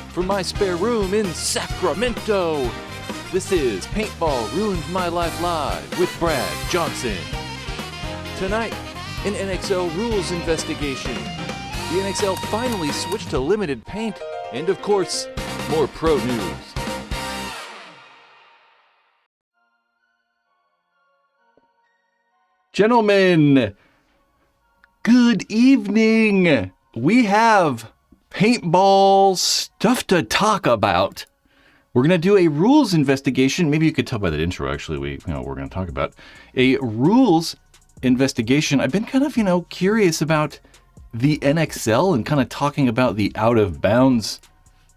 from my spare room in Sacramento. This is Paintball Ruined My Life Live with Brad Johnson. Tonight, an NXL rules investigation. The NXL finally switched to limited paint, and of course, more pro news. Gentlemen, good evening. We have paintball stuff to talk about. We're going to do a rules investigation. Maybe you could tell by that intro, actually, we're going to talk about a rules investigation. I've been kind of, curious about the NXL and kind of talking about the out of bounds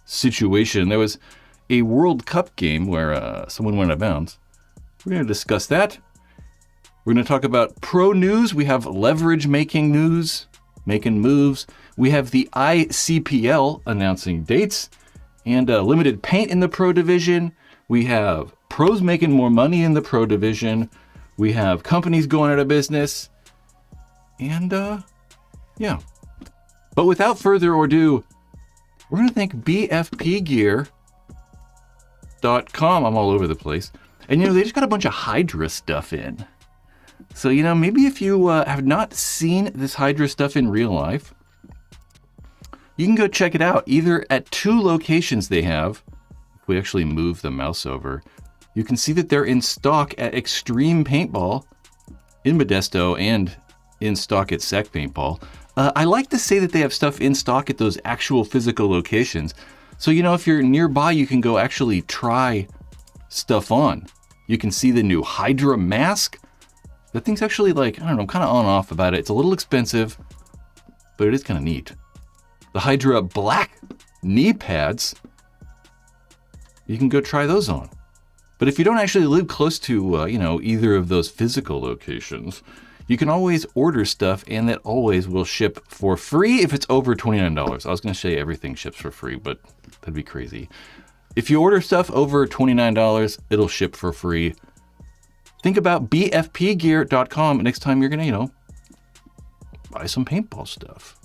situation. There was a World Cup game where someone went out of bounds. We're going to discuss that. We're going to talk about pro news. We have leverage making news, making moves. We have the ICPL announcing dates and limited paint in the pro division. We have pros making more money in the pro division. We have companies going out of business. And yeah. But without further ado, we're going to thank BFPGEAR.com. I'm all over the place. And they just got a bunch of Hydra stuff in. So, maybe if you have not seen this Hydra stuff in real life, you can go check it out either at 2 locations they have. If we actually move the mouse over, you can see that they're in stock at Extreme Paintball in Modesto and in stock at Sec Paintball. I like to say that they have stuff in stock at those actual physical locations. So, if you're nearby, you can go actually try stuff on. You can see the new Hydra mask. That thing's actually I'm kind of on and off about it. It's a little expensive, but it is kind of neat. The Hydra black knee pads, you can go try those on. But if you don't actually live close to, either of those physical locations, you can always order stuff, and that always will ship for free if it's over $29. I was going to say everything ships for free, but that'd be crazy. If you order stuff over $29, it'll ship for free. Think about BFPGEAR.com next time you're going to, buy some paintball stuff.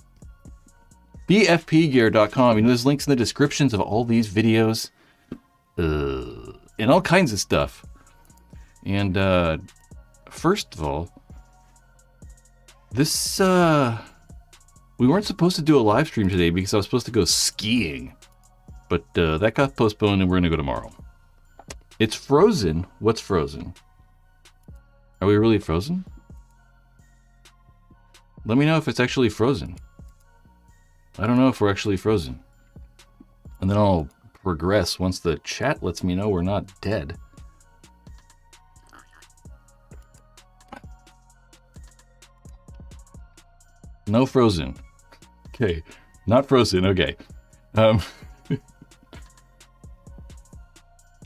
BFPGEAR.com. There's links in the descriptions of all these videos and all kinds of stuff. And first of all, this we weren't supposed to do a live stream today because I was supposed to go skiing, but that got postponed and we're going to go tomorrow. It's frozen. What's frozen? Are we really frozen? Let me know if it's actually frozen. I don't know if we're actually frozen. And then I'll progress once the chat lets me know we're not dead. No frozen. Okay, not frozen. Okay.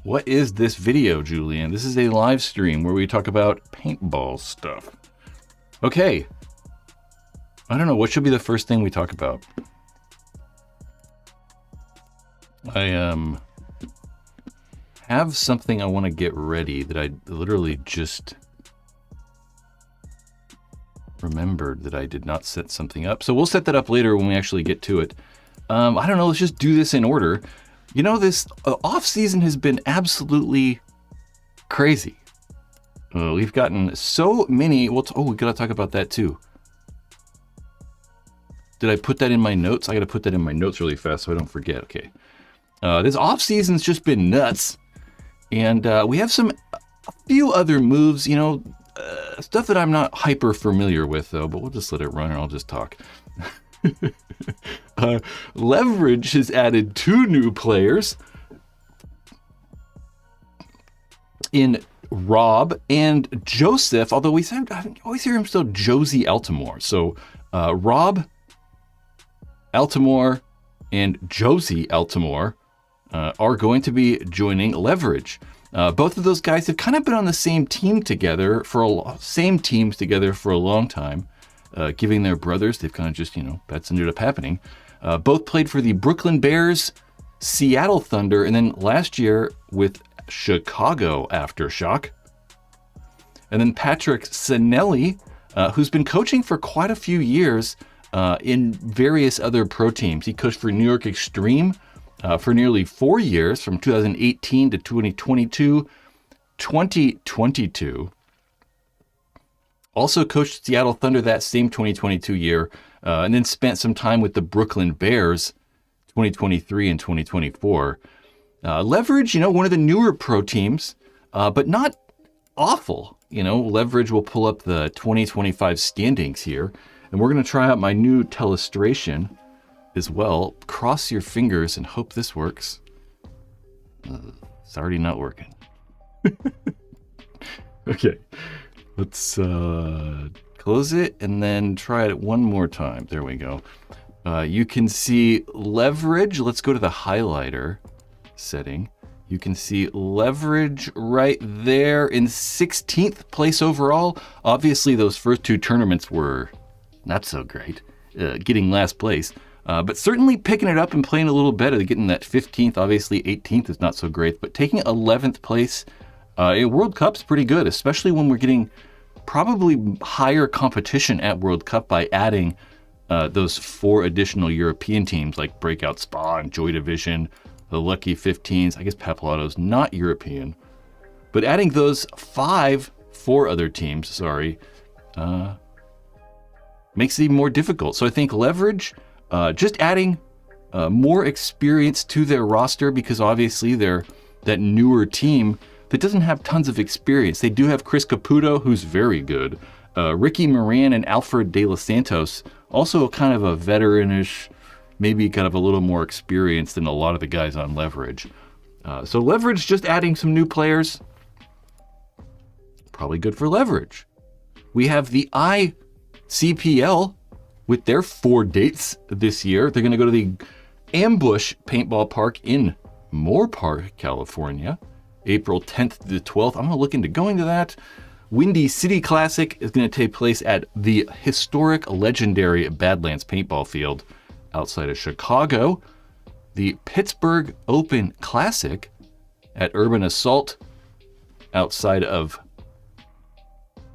What is this video, Julian? This is a live stream where we talk about paintball stuff. Okay. I don't know. What should be the first thing we talk about? I have something I want to get ready that I literally just remembered that I did not set something up. So we'll set that up later when we actually get to it. I don't know. Let's just do this in order. This off season has been absolutely crazy. We've gotten so many. We got to talk about that too. Did I put that in my notes? I got to put that in my notes really fast so I don't forget. Okay. This off season's just been nuts. And we have a few other moves, stuff that I'm not hyper familiar with though, but we'll just let it run and I'll just talk. Leverage has added 2 new players in Rob and Joseph, although I always hear him still Josie Altimore. So Rob Altimore and Josie Altimore are going to be joining Leverage. Both of those guys have kind of been on the same teams together for a long time. Giving their brothers, they've kind of just, that's ended up happening. Both played for the Brooklyn Bears, Seattle Thunder, and then last year with Chicago Aftershock. And then Patrick Sinelli, who's been coaching for quite a few years in various other pro teams. He coached for New York Extreme for nearly 4 years, from 2018 to 2022. Also coached Seattle Thunder that same 2022 year, and then spent some time with the Brooklyn Bears 2023 and 2024. Leverage, one of the newer pro teams, but not awful. Leverage will pull up the 2025 standings here, and we're going to try out my new telestration as well. Cross your fingers and hope this works. It's already not working. Okay, let's close it and then try it one more time. There we go. You can see leverage. Let's go to the highlighter setting. You can see leverage right there in 16th place overall. Obviously, those first 2 tournaments were not so great, getting last place. But certainly picking it up and playing a little better, getting that 15th. Obviously, 18th is not so great, but taking 11th place in World Cup's pretty good, especially when we're getting probably higher competition at World Cup by adding those 4 additional European teams like Breakout Spa and Joy Division, the Lucky 15s. I guess Papalotto's not European, but adding those 4 other teams, makes it even more difficult. So I think Leverage, just adding more experience to their roster, because obviously they're that newer team that doesn't have tons of experience. They do have Chris Caputo, who's very good. Ricky Moran and Alfred De Los Santos, also kind of a veteranish, maybe kind of a little more experienced than a lot of the guys on Leverage. So Leverage just adding some new players, probably good for Leverage. We have the ICPL with their 4 dates this year. They're going to go to the Ambush Paintball Park in Moore Park, California, April 10th to the 12th. I'm going to look into going to that. Windy City Classic is going to take place at the historic, legendary Badlands Paintball Field outside of Chicago. The Pittsburgh Open Classic at Urban Assault outside of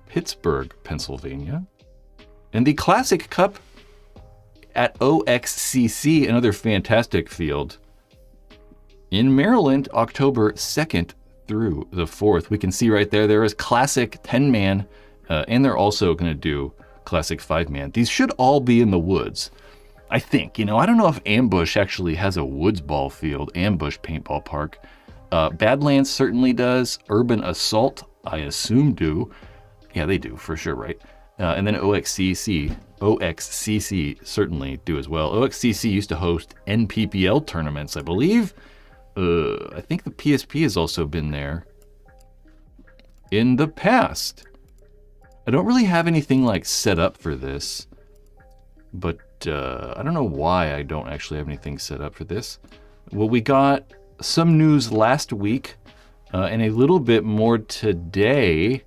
Pittsburgh, Pennsylvania. And the Classic Cup at OXCC, another fantastic field, in Maryland, October 2nd through the 4th. We can see right there is Classic 10-man, and they're also going to do Classic 5-man. These should all be in the woods, I think. I don't know if Ambush actually has a woods ball field, Ambush Paintball Park. Badlands certainly does. Urban Assault, I assume, do. Yeah, they do, for sure, right? And then OXCC certainly do as well. OXCC used to host NPPL tournaments, I believe. I think the PSP has also been there in the past. I don't really have anything like set up for this, but I don't know why I don't actually have anything set up for this. Well, we got some news last week and a little bit more today,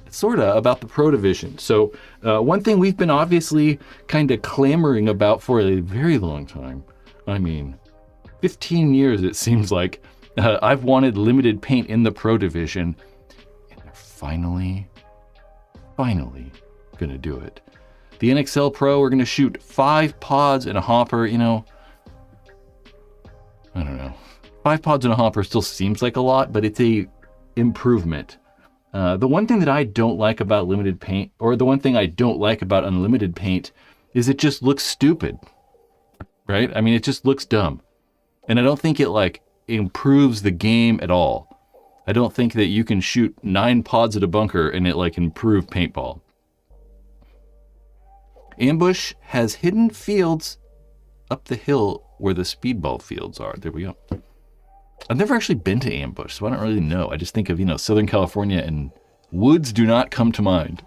sort of, about the Pro Division. So one thing we've been obviously kind of clamoring about for a very long time, 15 years it seems like, I've wanted limited paint in the Pro Division, and they're finally gonna do it. The NXL Pro, we're gonna shoot 5 pods and a hopper. I don't know. 5 pods and a hopper still seems like a lot, but it's a improvement. The one thing that I don't like about limited paint, or the one thing I don't like about unlimited paint, is it just looks stupid, right? It just looks dumb. And I don't think it improves the game at all. I don't think that you can shoot 9 pods at a bunker and it improve paintball. Ambush has hidden fields up the hill where the speedball fields are. There we go. I've never actually been to Ambush, so I don't really know. I just think of, Southern California, and woods do not come to mind.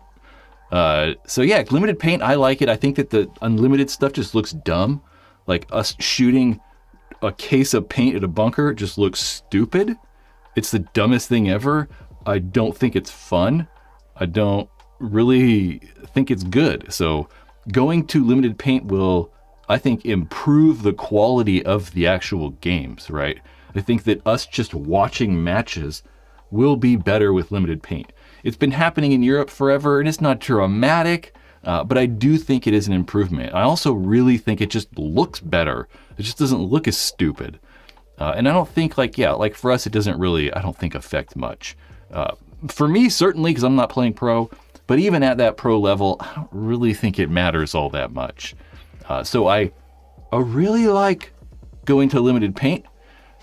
So yeah, limited paint, I like it. I think that the unlimited stuff just looks dumb. Like us shooting a case of paint at a bunker just looks stupid. It's the dumbest thing ever. I don't think it's fun. I don't really think it's good. So going to limited paint will, I think, improve the quality of the actual games, right? I think that us just watching matches will be better with limited paint. It's been happening in Europe forever, and it's not dramatic, But I do think it is an improvement. I also really think it just looks better. It just doesn't look as stupid. And I don't think like for us, it doesn't really, I don't think affect much. For me, certainly, because I'm not playing pro, but even at that pro level, I don't really think it matters all that much. So I really like going to limited paint.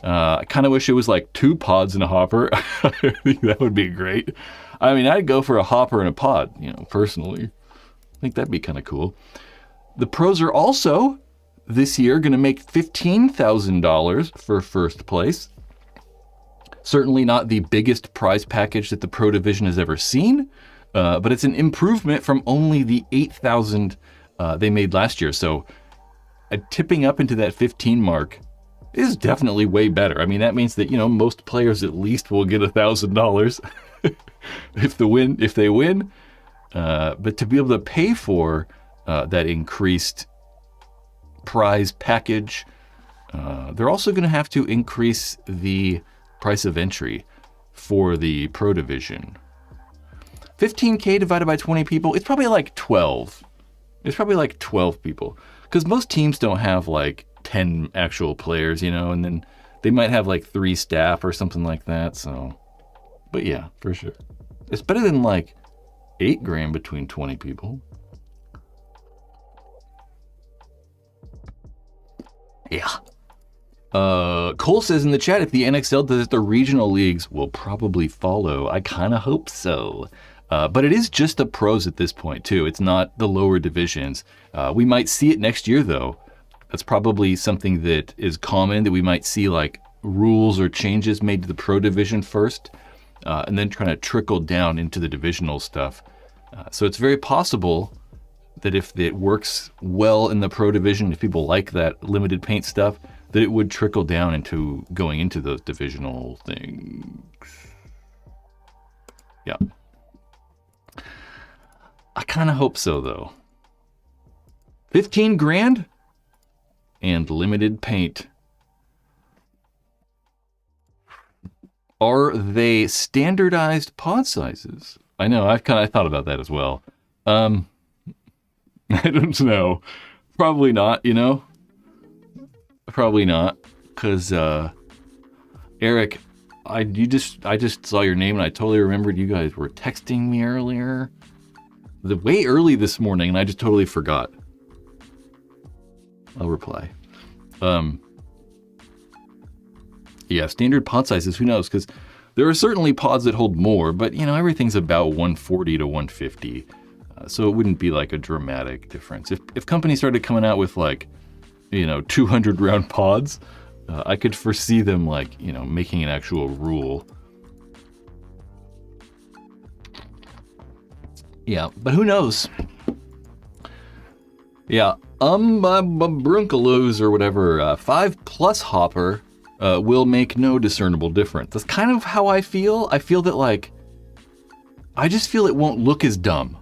I kind of wish it was like 2 pods in a hopper. I think that would be great. I mean, I'd go for a hopper and a pod, personally. I think that'd be kind of cool. The pros are also this year going to make $15,000 for first place. Certainly not the biggest prize package that the pro division has ever seen, but it's an improvement from only the $8,000 they made last year. So tipping up into that 15 mark is definitely way better. I mean, that means that, most players at least will get $1,000 if they win. But to be able to pay for that increased prize package, they're also going to have to increase the price of entry for the pro division. 15K divided by 20 people, it's probably like 12. It's probably like 12 people. Because most teams don't have like 10 actual players, and then they might have like 3 staff or something like that. So, but yeah, for sure. It's better than like $8,000 between 20 people. Yeah. Cole says in the chat, if the NXL does it, the regional leagues will probably follow. I kind of hope so. But it is just the pros at this point, too. It's not the lower divisions. We might see it next year, though. That's probably something that is common, that we might see like rules or changes made to the pro division first, and then trying to trickle down into the divisional stuff. So it's very possible that if it works well in the pro division, if people like that limited paint stuff, that it would trickle down into going into those divisional things. Yeah. I kind of hope so, though. 15 grand and limited paint. Are they standardized pod sizes? I know, I've kind of thought about that as well. I don't know. Probably not, Probably not, because Eric, I just saw your name and I totally remembered you guys were texting me earlier. Way early this morning, and I just totally forgot. I'll reply. Yeah, standard pod sizes, who knows? Because there are certainly pods that hold more, but, everything's about 140 to 150. So it wouldn't be like a dramatic difference. If companies started coming out with 200 round pods, I could foresee them making an actual rule. Yeah, but who knows? Yeah, Brunkalos or whatever, 5+ hopper will make no discernible difference. That's kind of how I feel. I feel that I just feel it won't look as dumb,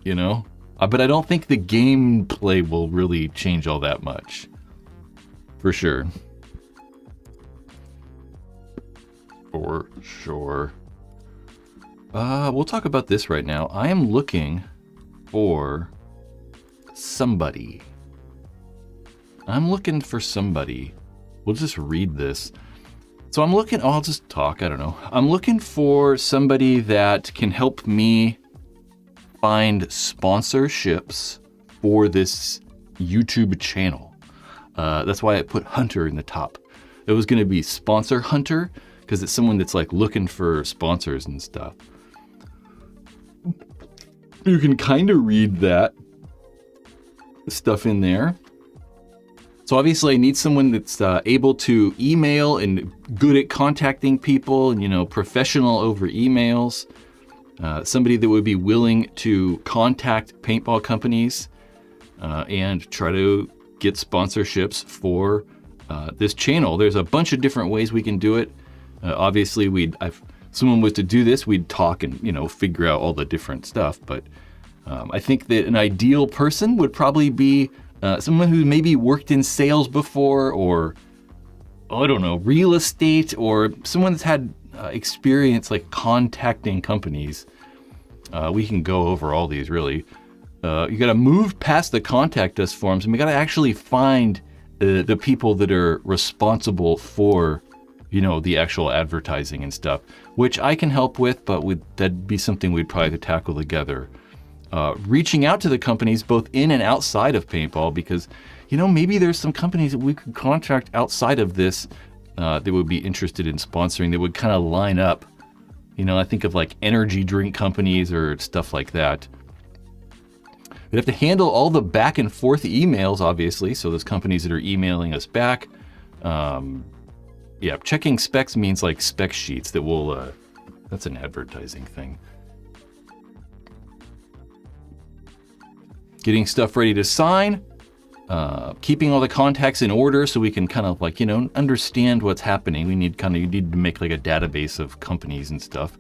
But I don't think the gameplay will really change all that much, for sure. For sure. We'll talk about this right now. I am looking for somebody. I'm looking for somebody. We'll just read this. So I'll just talk, I don't know. I'm looking for somebody that can help me find sponsorships for this YouTube channel. That's why I put Hunter in the top. It was going to be Sponsor Hunter, because it's someone that's looking for sponsors and stuff. You can kind of read that stuff in there. So obviously I need someone that's able to email and good at contacting people and, professional over emails. Somebody that would be willing to contact paintball companies and try to get sponsorships for this channel. There's a bunch of different ways we can do it. Obviously, if someone was to do this, we'd talk and, figure out all the different stuff. But I think that an ideal person would probably be someone who maybe worked in sales before, or, I don't know, real estate, or someone that's had experience contacting companies. We can go over all these really. you got to move past the contact us forms, and we got to actually find the people that are responsible for, you know, the actual advertising and stuff, which I can help with, but that'd be something we'd probably have to tackle together. Reaching out to the companies both in and outside of paintball, because, you know, maybe there's some companies that we could contact outside of this that would be interested in sponsoring, that would kind of line up. You know, I think of like energy drink companies or stuff like that. We'd have to handle all the back and forth emails, obviously. So those companies that are emailing us back. Yeah, checking specs means like spec sheets that will, that's an advertising thing. Getting stuff ready to sign. Keeping all the contacts in order so we can kind of like, you know, understand what's happening. You need to make like a database of companies and stuff.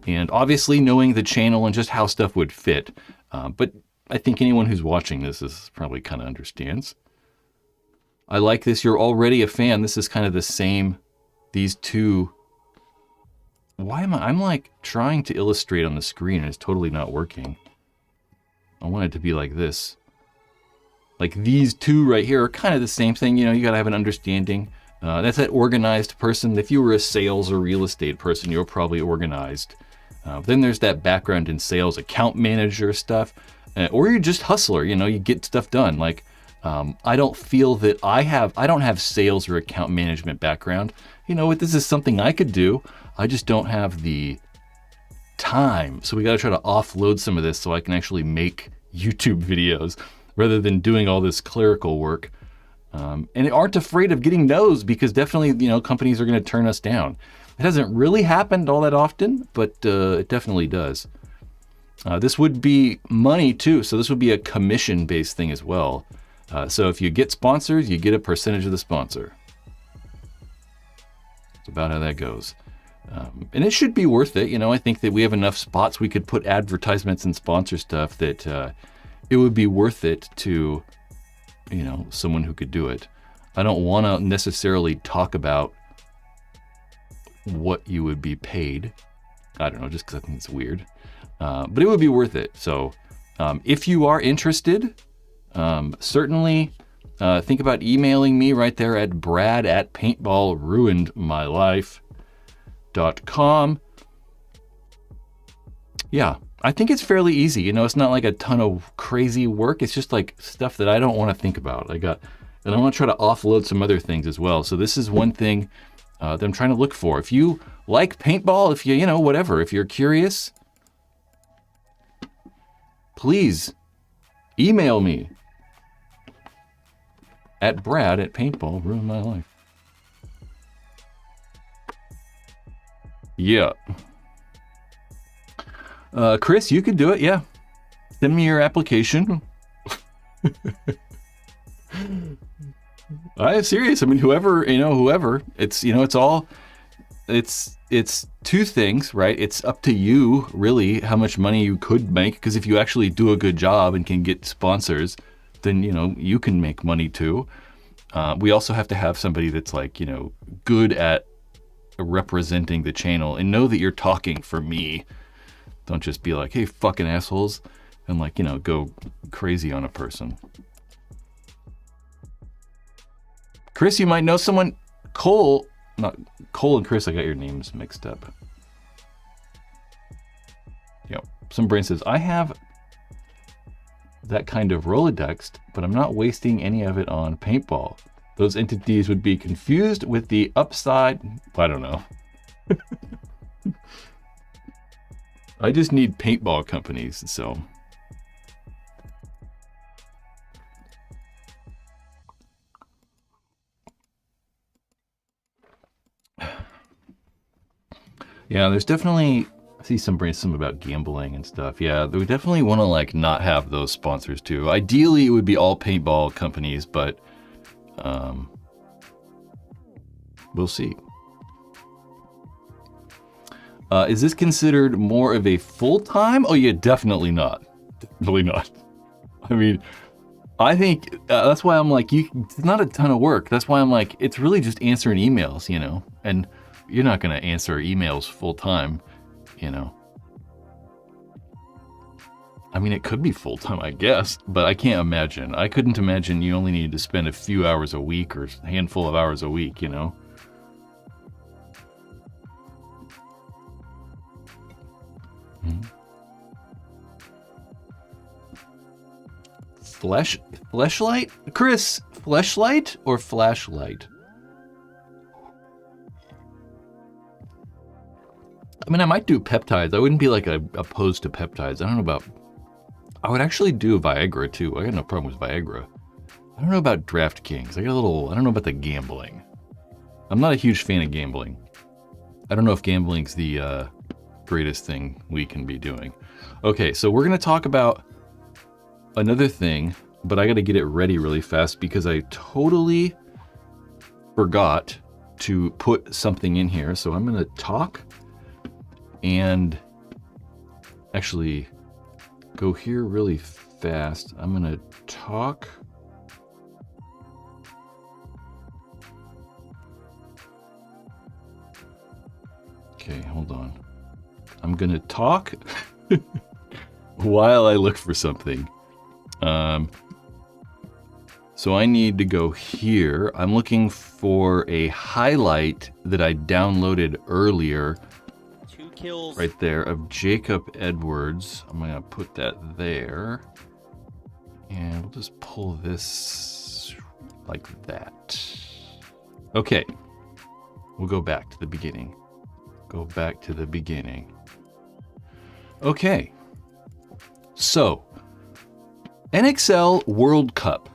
And obviously knowing the channel and just how stuff would fit. But I think anyone who's watching this is probably kind of understands. I like this. You're already a fan. This is kind of the same. These two. Why am I'm like trying to illustrate on the screen and it's totally not working. I want it to be like this. Like these two right here are kind of the same thing. You know, you got to have an understanding. That's that organized person. If you were a sales or real estate person, you're probably organized. Then there's that background in sales, account manager stuff. Or you're just hustler, you know, you get stuff done. Like, I don't feel that I don't have sales or account management background. You know what, this is something I could do. I just don't have the time. So we got to try to offload some of this so I can actually make YouTube videos rather than doing all this clerical work. And aren't afraid of getting no's, because definitely, you know, companies are going to turn us down. It hasn't really happened all that often, but it definitely does. This would be money too, so this would be a commission-based thing as well. So if you get sponsors, you get a percentage of the sponsor. That's about how that goes. And it should be worth it. You know, I think that we have enough spots we could put advertisements and sponsor stuff that it would be worth it to, you know, someone who could do it. I don't want to necessarily talk about what you would be paid. I don't know, just because I think it's weird. But it would be worth it. So if you are interested, certainly think about emailing me right there at brad@paintballruinedmylife.com. Yeah, I think it's fairly easy. You know, it's not like a ton of crazy work. It's just like stuff that I don't want to think about. And I want to try to offload some other things as well. So this is one thing that I'm trying to look for. If you like paintball, if you know, whatever, if you're curious, please email me at brad@paintballruinedmylife. Yeah. Chris, you could do it. Yeah. Send me your application. I'm serious. I mean, whoever, it's, it's two things, right? It's up to you, really, how much money you could make. Because if you actually do a good job and can get sponsors, then, you can make money too. We also have to have somebody that's like, good at representing the channel and know that you're talking for me. Don't just be like, hey, fucking assholes, and go crazy on a person. Chris, you might know someone. Cole and Chris, I got your names mixed up. Yep. Some brain says, I have that kind of Rolodex, but I'm not wasting any of it on paintball. Those entities would be confused with the upside. I don't know. I just need paintball companies, so. Yeah, there's definitely, I see some about gambling and stuff. Yeah, we definitely want to not have those sponsors too. Ideally, it would be all paintball companies, but we'll see. Is this considered more of a full-time? Oh yeah, definitely not. Definitely not. I mean, I think that's why I'm like, it's not a ton of work. That's why I'm like, it's really just answering emails, and you're not going to answer emails full-time, I I mean, it could be full-time, I guess, but I can't imagine. I couldn't imagine you only needed to spend a few hours a week or a handful of hours a week, you know? Fleshlight? Chris, fleshlight or flashlight? I mean, I might do peptides. I wouldn't be like opposed to peptides. I don't know about... I would actually do Viagra too. I got no problem with Viagra. I don't know about DraftKings. I don't know about the gambling. I'm not a huge fan of gambling. I don't know if gambling's the greatest thing we can be doing. Okay, so we're gonna talk about another thing, but I gotta get it ready really fast because I totally forgot to put something in here. So I'm gonna talk and actually go here really fast. I'm gonna talk. Okay, hold on. I'm gonna talk while I look for something. So I need to go here. I'm looking for a highlight that I downloaded earlier. 2 kills. Right there of Jacob Edwards. I'm gonna put that there. And we'll just pull this like that. Okay. We'll go back to the beginning. Go back to the beginning. Okay. So, NXL World Cup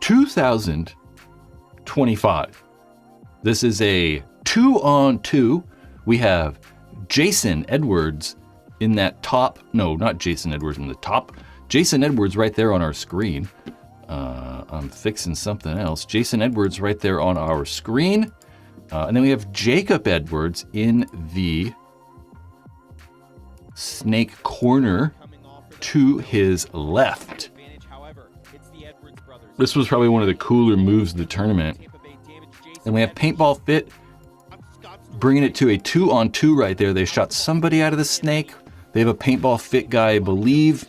2025. This is a 2-on-2. We have Jason Edwards in that top. No, not Jason Edwards in the top. Jason Edwards right there on our screen. I'm fixing something else. Jason Edwards right there on our screen. And then we have Jacob Edwards in the snake corner to his left. This was probably one of the cooler moves of the tournament. And we have Paintball Fit bringing it to a 2-on-2 right there. They shot somebody out of the snake. They have a Paintball Fit guy, I believe,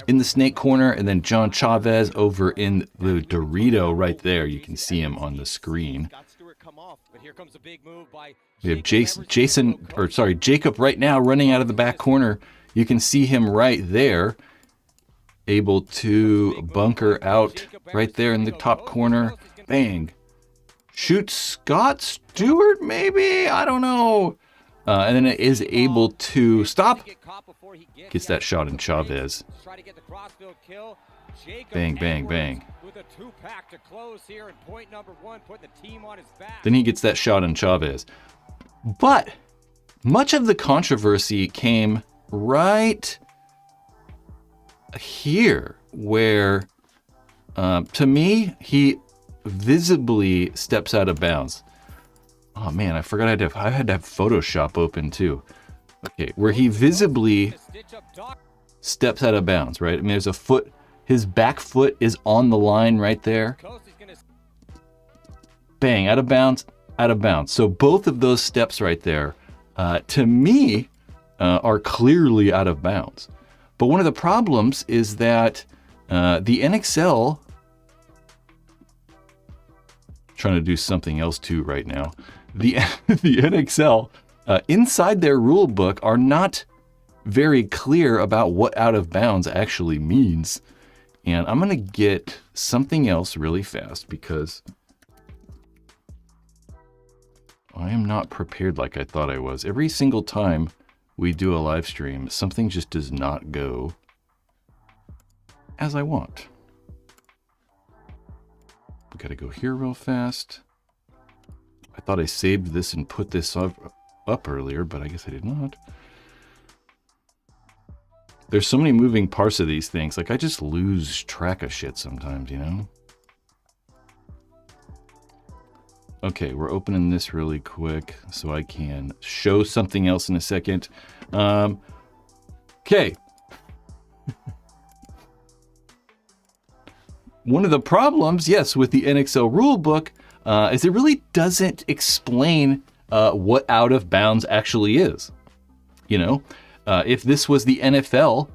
in the snake corner, and then John Chavez over in the Dorito right there. You can see him on the screen. We have Jacob right now running out of the back corner. You can see him right there, able to bunker out right there in the top corner. Bang. Shoot Scott Stewart, maybe? I don't know. And then it is able to stop. Gets that shot in Chavez. Bang, bang, bang. Then he gets that shot in Chavez. But much of the controversy came right here, where to me, he visibly steps out of bounds. Oh man, I forgot I had to have Photoshop open too. Okay, where he visibly steps out of bounds, right? I mean, there's a foot, his back foot is on the line right there. Bang, out of bounds, out of bounds. So both of those steps right there, to me, are clearly out of bounds. But one of the problems is that the NXL, trying to do something else too right now. The NXL inside their rule book are not very clear about what out of bounds actually means. And I'm gonna get something else really fast because I am not prepared like I thought I was. Every single time we do a live stream, something just does not go as I want. We gotta go here real fast. I thought I saved this and put this up earlier, but I guess I did not. There's so many moving parts of these things. Like, I just lose track of shit sometimes, you know? Okay, we're opening this really quick so I can show something else in a second. Okay. One of the problems, yes, with the NXL rulebook is it really doesn't explain what out of bounds actually is. You know, if this was the NFL,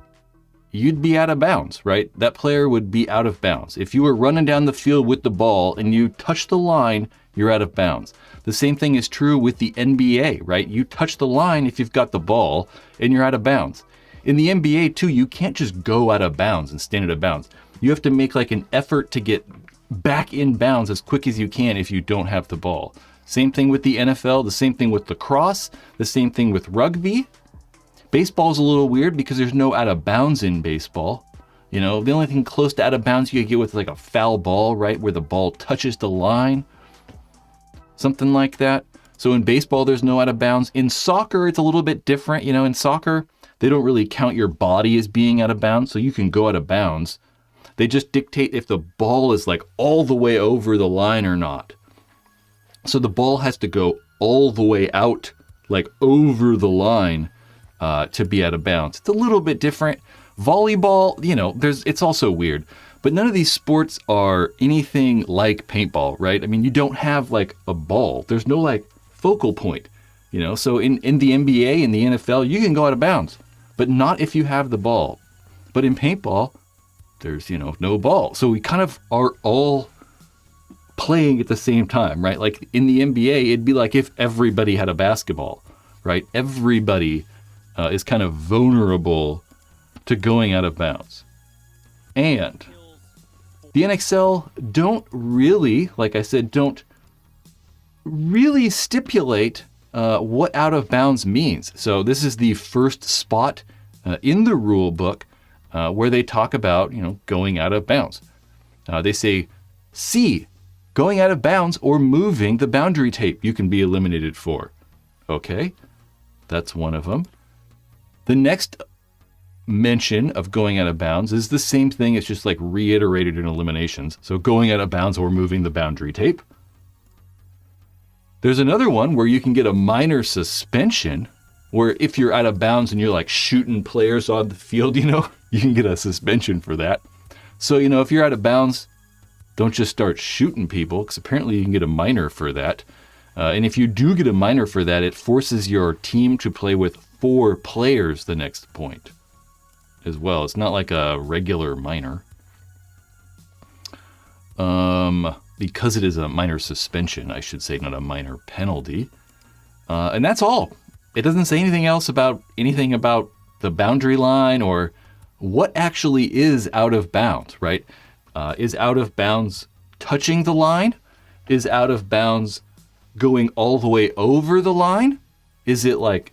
you'd be out of bounds, right? That player would be out of bounds. If you were running down the field with the ball and you touch the line, you're out of bounds. The same thing is true with the NBA, right? You touch the line if you've got the ball and you're out of bounds. In the NBA too, you can't just go out of bounds and stand out of bounds. You have to make like an effort to get back in bounds as quick as you can if you don't have the ball. Same thing with the NFL, the same thing with lacrosse, the same thing with rugby. Baseball is a little weird because there's no out of bounds in baseball. You know, the only thing close to out of bounds you could get with like a foul ball, right? Where the ball touches the line. Something like that. So in baseball, there's no out of bounds. In soccer, it's a little bit different. You know, in soccer, they don't really count your body as being out of bounds, so you can go out of bounds. They just dictate if the ball is like all the way over the line or not. So the ball has to go all the way out, like over the line, to be out of bounds. It's a little bit different. Volleyball, you know, it's also weird. But none of these sports are anything like paintball, right? I mean, you don't have like a ball. There's no like focal point, you know? So in the NBA and the NFL, you can go out of bounds, but not if you have the ball. But in paintball, there's, you know, no ball. So we kind of are all playing at the same time, right? Like in the NBA, it'd be like if everybody had a basketball, right? Everybody is kind of vulnerable to going out of bounds. And the NXL don't really, like I said, don't really stipulate what out of bounds means. So this is the first spot in the rule book where they talk about, you know, going out of bounds. They say, C, going out of bounds or moving the boundary tape you can be eliminated for. Okay, that's one of them. The next mention of going out of bounds is the same thing. It's just like reiterated in eliminations. So going out of bounds or moving the boundary tape. There's another one where you can get a minor suspension, where if you're out of bounds and you're like shooting players on the field, you know, you can get a suspension for that. So, you know, if you're out of bounds, don't just start shooting people, because apparently you can get a minor for that. And if you do get a minor for that, it forces your team to play with 4 players the next point as well. It's not like a regular minor. Because it is a minor suspension, I should say, not a minor penalty. And that's all. It doesn't say anything else about anything about the boundary line or what actually is out of bounds, right? Is out of bounds touching the line? Is out of bounds going all the way over the line? Is it like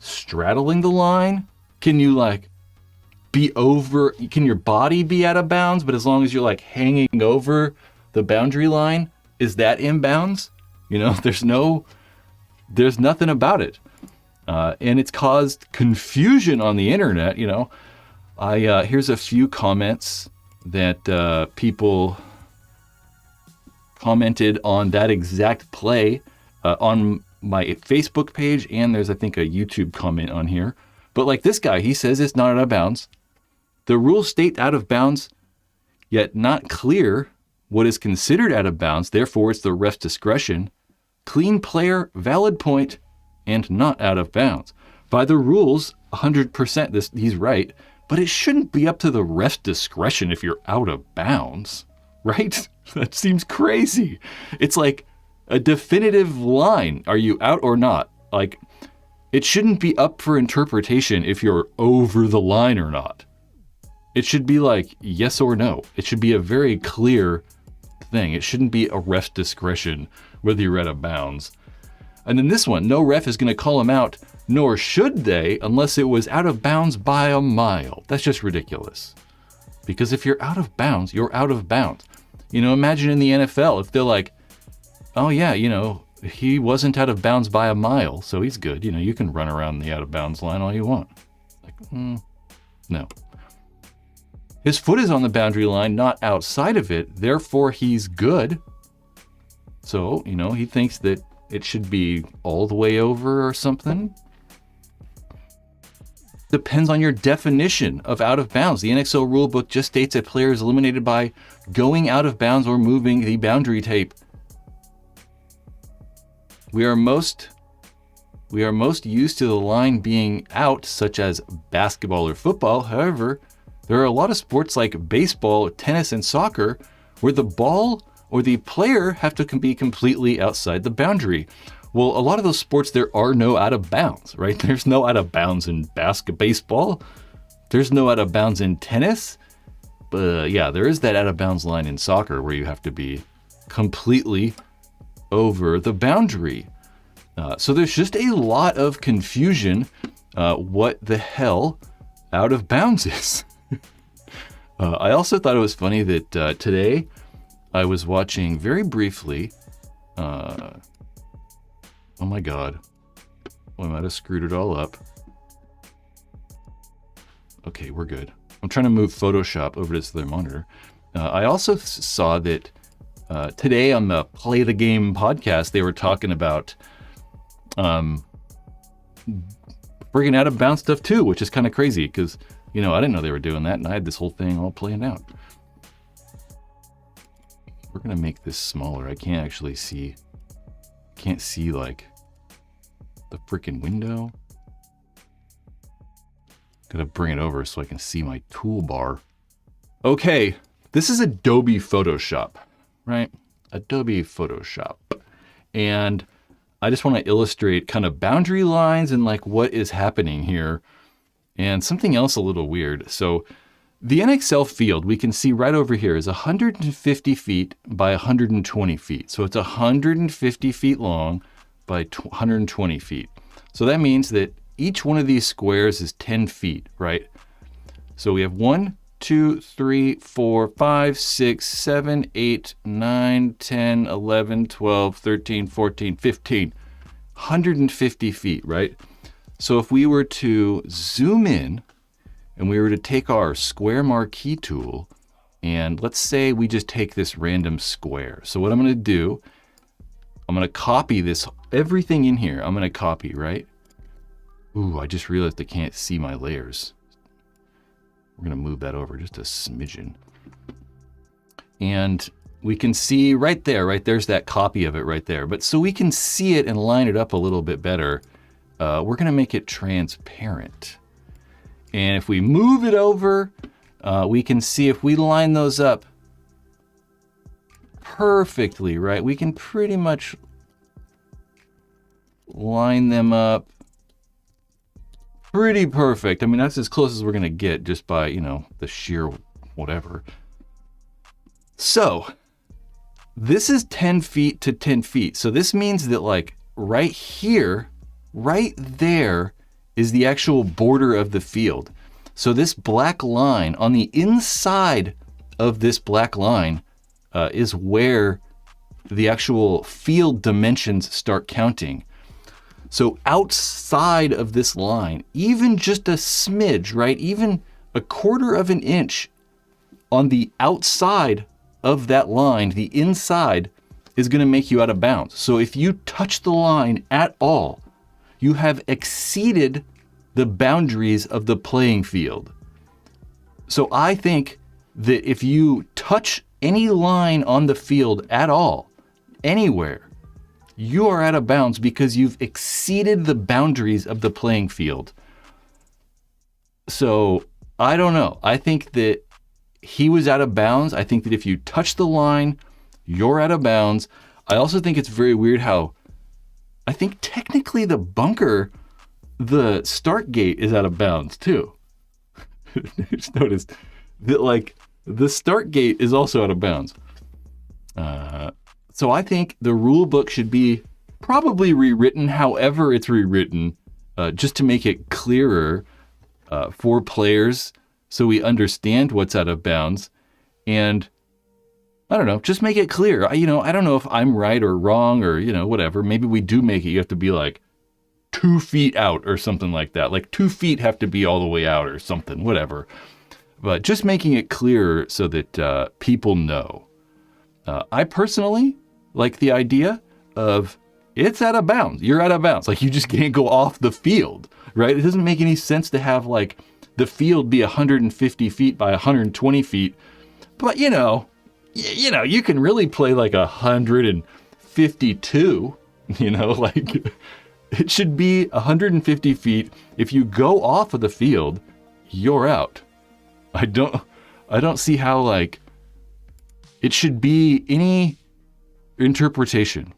straddling the line? Can you like be over, can your body be out of bounds, but as long as you're like hanging over the boundary line, is that in bounds? You know, there's nothing about it. And it's caused confusion on the internet, you know. Here's a few comments that people commented on that exact play on my Facebook page, and there's, I think, a YouTube comment on here. But like this guy, he says it's not out of bounds. The rules state out of bounds, yet not clear what is considered out of bounds. Therefore, it's the ref's discretion. Clean player, valid point, and not out of bounds. By the rules, 100% he's right, but it shouldn't be up to the ref's discretion if you're out of bounds, right? That seems crazy. It's like a definitive line. Are you out or not? Like, it shouldn't be up for interpretation if you're over the line or not. It should be like yes or no. It should be a very clear thing. It shouldn't be a ref's discretion whether you're out of bounds. And then this one, no ref is going to call him out, nor should they, unless it was out of bounds by a mile. That's just ridiculous. Because if you're out of bounds, you're out of bounds. You know, imagine in the NFL, if they're like, oh yeah, you know, he wasn't out of bounds by a mile, so he's good. You know, you can run around the out of bounds line all you want. Like, no. His foot is on the boundary line, not outside of it. Therefore, he's good. So, you know, he thinks that it should be all the way over or something. Depends on your definition of out of bounds. The NXL rulebook just states a player is eliminated by going out of bounds or moving the boundary tape. We are most We are most used to the line being out, such as basketball or football. However, there are a lot of sports like baseball, tennis, and soccer where the ball or the player have to be completely outside the boundary. Well, a lot of those sports, there are no out of bounds, right? There's no out of bounds in baseball. There's no out of bounds in tennis. But yeah, there is that out of bounds line in soccer where you have to be completely over the boundary. So there's just a lot of confusion. What the hell out of bounds is? I also thought it was funny that today I was watching very briefly. Oh my God. Well, I might have screwed it all up. Okay, we're good. I'm trying to move Photoshop over to this other monitor. I also saw that today on the Play the Game podcast, they were talking about friggin' out of bounds stuff too, which is kind of crazy because, I didn't know they were doing that, and I had this whole thing all planned out. We're going to make this smaller. I can't actually see. Can't see like the freaking window. Gotta bring it over so I can see my toolbar. Okay, this is Adobe Photoshop, right? Adobe Photoshop. And I just want to illustrate kind of boundary lines and like what is happening here. And something else a little weird. So the NXL field, we can see right over here, is 150 feet by 120 feet. So it's 150 feet long by 120 feet. So that means that each one of these squares is 10 feet, right? So we have 1, 2, 3, 4, 5, 6, 7, 8, 9, 10, 11, 12, 13, 14, 15. 150 feet, right? So if we were to zoom in and we were to take our square marquee tool, and let's say we just take this random square. So what I'm going to do, I'm going to copy this, everything in here, I'm going to copy, right? Ooh, I just realized I can't see my layers. We're going to move that over just a smidgen. And we can see right there, right? There's that copy of it right there. But so we can see it and line it up a little bit better, we're going to make it transparent. And if we move it over, we can see if we line those up perfectly, right? We can pretty much line them up pretty perfect. I mean, that's as close as we're going to get just by, the sheer whatever. So this is 10 feet to 10 feet. So this means that like right here, right there is the actual border of the field. So this black line on the inside of this black line is where the actual field dimensions start counting. So outside of this line, even just a smidge, right? Even a quarter of an inch on the outside of that line, the inside is going to make you out of bounds. So if you touch the line at all, you have exceeded the boundaries of the playing field. So I think that if you touch any line on the field at all, anywhere, you are out of bounds because you've exceeded the boundaries of the playing field. So I don't know. I think that he was out of bounds. I think that if you touch the line, you're out of bounds. I also think it's very weird how I think technically the bunker, the start gate is out of bounds too. I just noticed that like the start gate is also out of bounds. So I think the rule book should be probably rewritten however it's rewritten, just to make it clearer for players so we understand what's out of bounds. And I don't know, just make it clear. I don't know if I'm right or wrong or, whatever. Maybe we do make it, you have to be like 2 feet out or something like that. Like 2 feet have to be all the way out or something, whatever. But just making it clearer so that people know. I personally like the idea of it's out of bounds. You're out of bounds. Like you just can't go off the field, right? It doesn't make any sense to have like the field be 150 feet by 120 feet. But you can really play like 152, like It should be 150 feet. If you go off of the field, you're out. I don't see how, like, it should be any interpretation.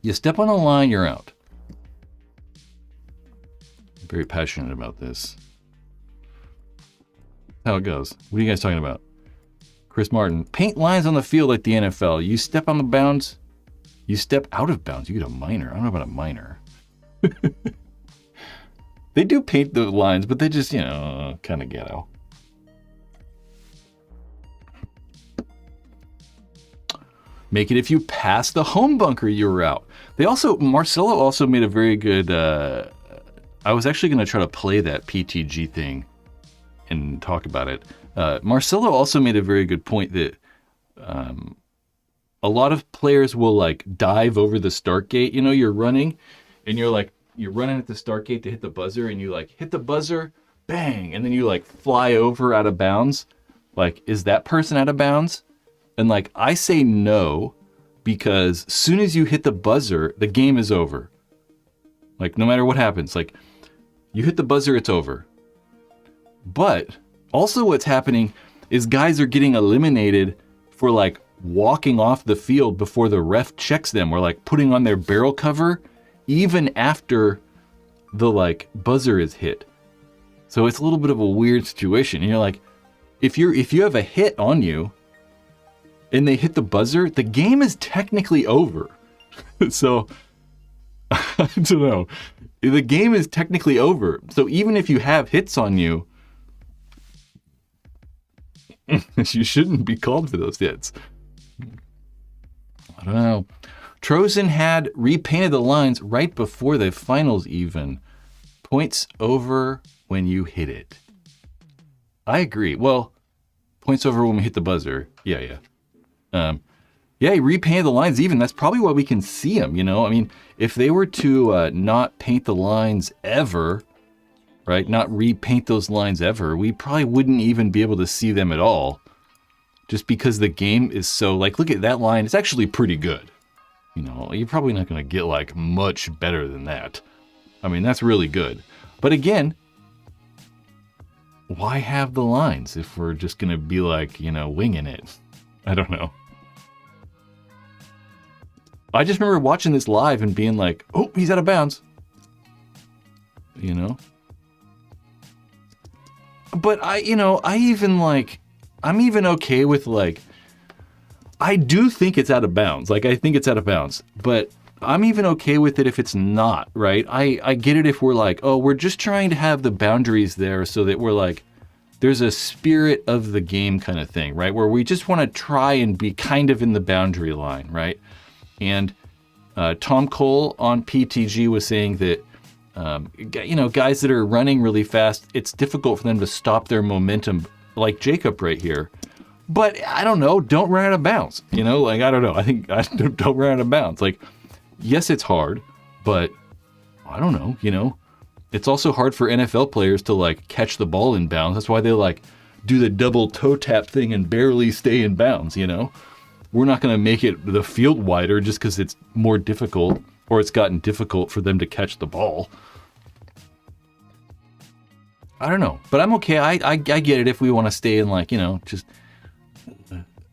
You step on a line, you're out. I'm very passionate about this. How it goes. What are you guys talking about? Chris Martin. Paint lines on the field like the NFL. You step on the bounds, you step out of bounds. You get a minor. I don't know about a minor. They do paint the lines, but they just, kind of ghetto. Make it if you pass the home bunker, you're out. Marcelo also made a very good, I was actually going to try to play that PTG thing and talk about it. Marcelo also made a very good point that a lot of players will like dive over the start gate. You're running and you're running at the start gate to hit the buzzer, and you like hit the buzzer, bang, and then you like fly over out of bounds. Like, is that person out of bounds? And like, I say no, because as soon as you hit the buzzer, the game is over. Like, no matter what happens, like, you hit the buzzer, it's over. But also what's happening is guys are getting eliminated for like walking off the field before the ref checks them, or like putting on their barrel cover even after the like buzzer is hit. So it's a little bit of a weird situation. Like, if you have a hit on you and they hit the buzzer, the game is technically over. So I don't know. The game is technically over. So even if you have hits on you, you shouldn't be called for those hits. I don't know. Trozen had repainted the lines right before the finals even. Points over when you hit it. I agree. Well, points over when we hit the buzzer. Yeah. He repainted the lines even. That's probably why we can see them, I mean, if they were to not paint the lines ever, right, not repaint those lines ever, we probably wouldn't even be able to see them at all. Just because the game is so, like, look at that line. It's actually pretty good. You're probably not going to get, like, much better than that. I mean, that's really good. But again, why have the lines if we're just going to be, like, winging it? I don't know. I just remember watching this live and being like, oh, he's out of bounds. But I'm even okay with, like, I do think it's out of bounds. Like, I think it's out of bounds. But I'm even okay with it if it's not, right? I get it if we're like, oh, we're just trying to have the boundaries there so that we're like, there's a spirit of the game kind of thing, right? Where we just want to try and be kind of in the boundary line, right? And Tom Cole on PTG was saying that, guys that are running really fast, it's difficult for them to stop their momentum, like Jacob right here. But I don't know, don't run out of bounds. I don't know. I think don't run out of bounds. Like, yes, it's hard, but I don't know, It's also hard for NFL players to like catch the ball in bounds. That's why they like do the double toe tap thing and barely stay in bounds, We're not going to make it the field wider just because it's more difficult, or it's gotten difficult for them to catch the ball. I don't know, but I'm okay. I get it if we want to stay in like, just...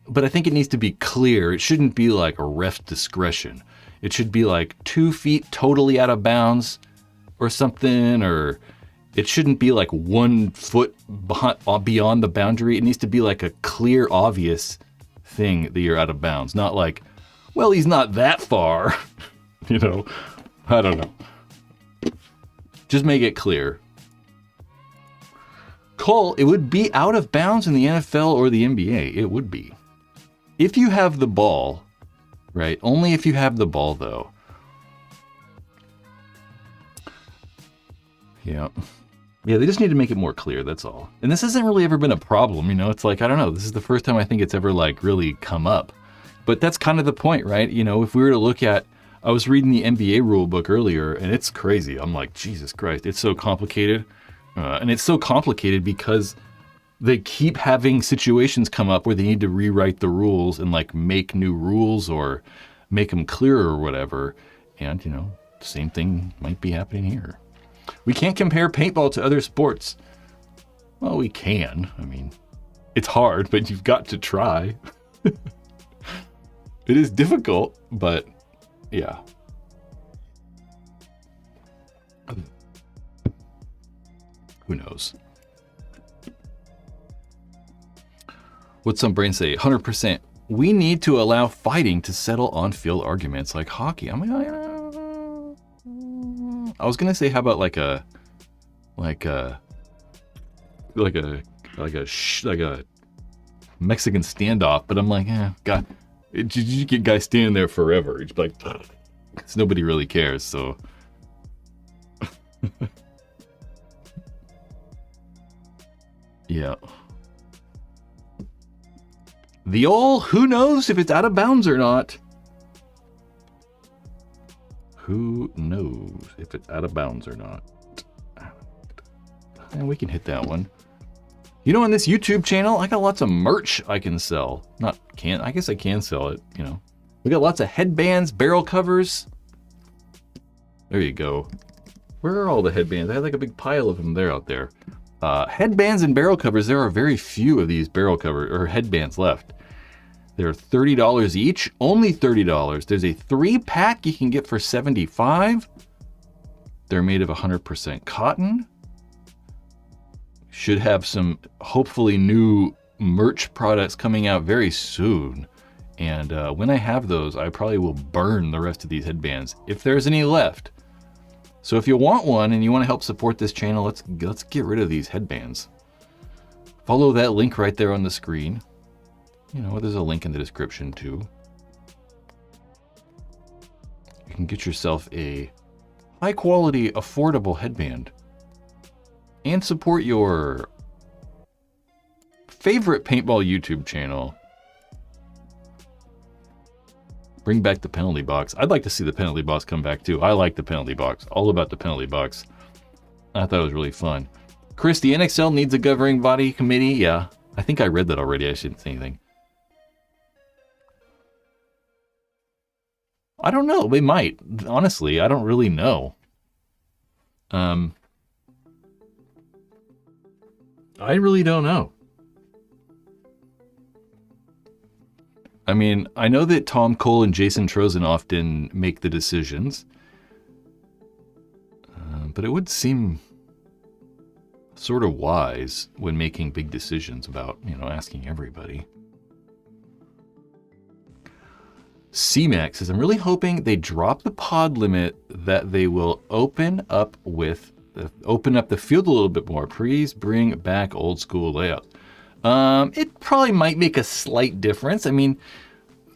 But I think it needs to be clear. It shouldn't be like a ref discretion. It should be like 2 feet totally out of bounds or something, or it shouldn't be like 1 foot beyond the boundary. It needs to be like a clear, obvious thing that you're out of bounds. Not like, well, he's not that far. I don't know. Just make it clear. Cole, it would be out of bounds in the NFL or the NBA. It would be. If you have the ball, right? Only if you have the ball, though. Yeah. Yeah, they just need to make it more clear, that's all. And this hasn't really ever been a problem, It's like, I don't know, this is the first time I think it's ever, like, really come up. But that's kind of the point, right? If we were to look at... I was reading the NBA rule book earlier, and it's crazy. I'm like, Jesus Christ, it's so complicated. And it's so complicated because they keep having situations come up where they need to rewrite the rules and like make new rules or make them clearer or whatever. And, the same thing might be happening here. We can't compare paintball to other sports. Well, we can. I mean, it's hard, but you've got to try. It is difficult, but yeah. Who knows? What's some brains say? 100%. We need to allow fighting to settle on-field arguments like hockey. I was gonna say, how about like a Mexican standoff, but I'm like, God, you get guys standing there forever. You'd be like, because nobody really cares. So, yeah. The old who knows if it's out of bounds or not. Who knows if it's out of bounds or not? And we can hit that one. You know, on this YouTube channel, I got lots of merch I can sell. I guess I can sell it, you know. We got lots of headbands, barrel covers. There you go. Where are all the headbands? I had like a big pile of them out there. Headbands and barrel covers, there are very few of these barrel cover or headbands left. They're $30 each, only $30. There's a 3-pack you can get for $75. They're made of 100% cotton. Should have some hopefully new merch products coming out very soon. And when I have those, I probably will burn the rest of these headbands if there's any left. So if you want one and you want to help support this channel, let's get rid of these headbands. Follow that link right there on the screen. You know, there's a link in the description too. You can get yourself a high quality, affordable headband and support your favorite paintball YouTube channel. Bring back the penalty box. I'd like to see the penalty box come back too. I like the penalty box. All about the penalty box. I thought it was really fun. Chris, the NXL needs a governing body committee. Yeah, I think I read that already. I shouldn't say anything. I don't know. They might. Honestly, I don't really know. I really don't know. I mean, I know that Tom Cole and Jason Trozen often make the decisions, but it would seem sort of wise when making big decisions about, you know, asking everybody. C-Max says, I'm really hoping they drop the pod limit, that they will open up the field a little bit more. Please bring back old school layouts. It probably might make a slight difference. I mean,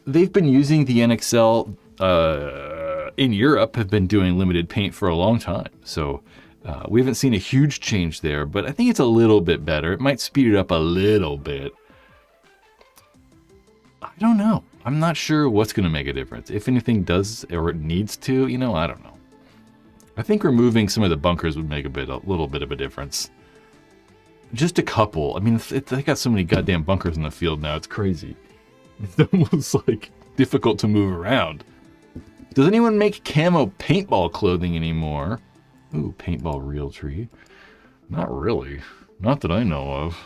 they've been using the NXL in Europe, have been doing limited paint for a long time. So we haven't seen a huge change there, but I think it's a little bit better. It might speed it up a little bit. I don't know. I'm not sure what's going to make a difference. If anything does or it needs to, you know, I don't know. I think removing some of the bunkers would make a little bit of a difference. Just a couple. I mean, they got so many goddamn bunkers in the field now. It's crazy. It's almost like difficult to move around. Does anyone make camo paintball clothing anymore? Ooh, paintball Realtree. Not really. Not that I know of.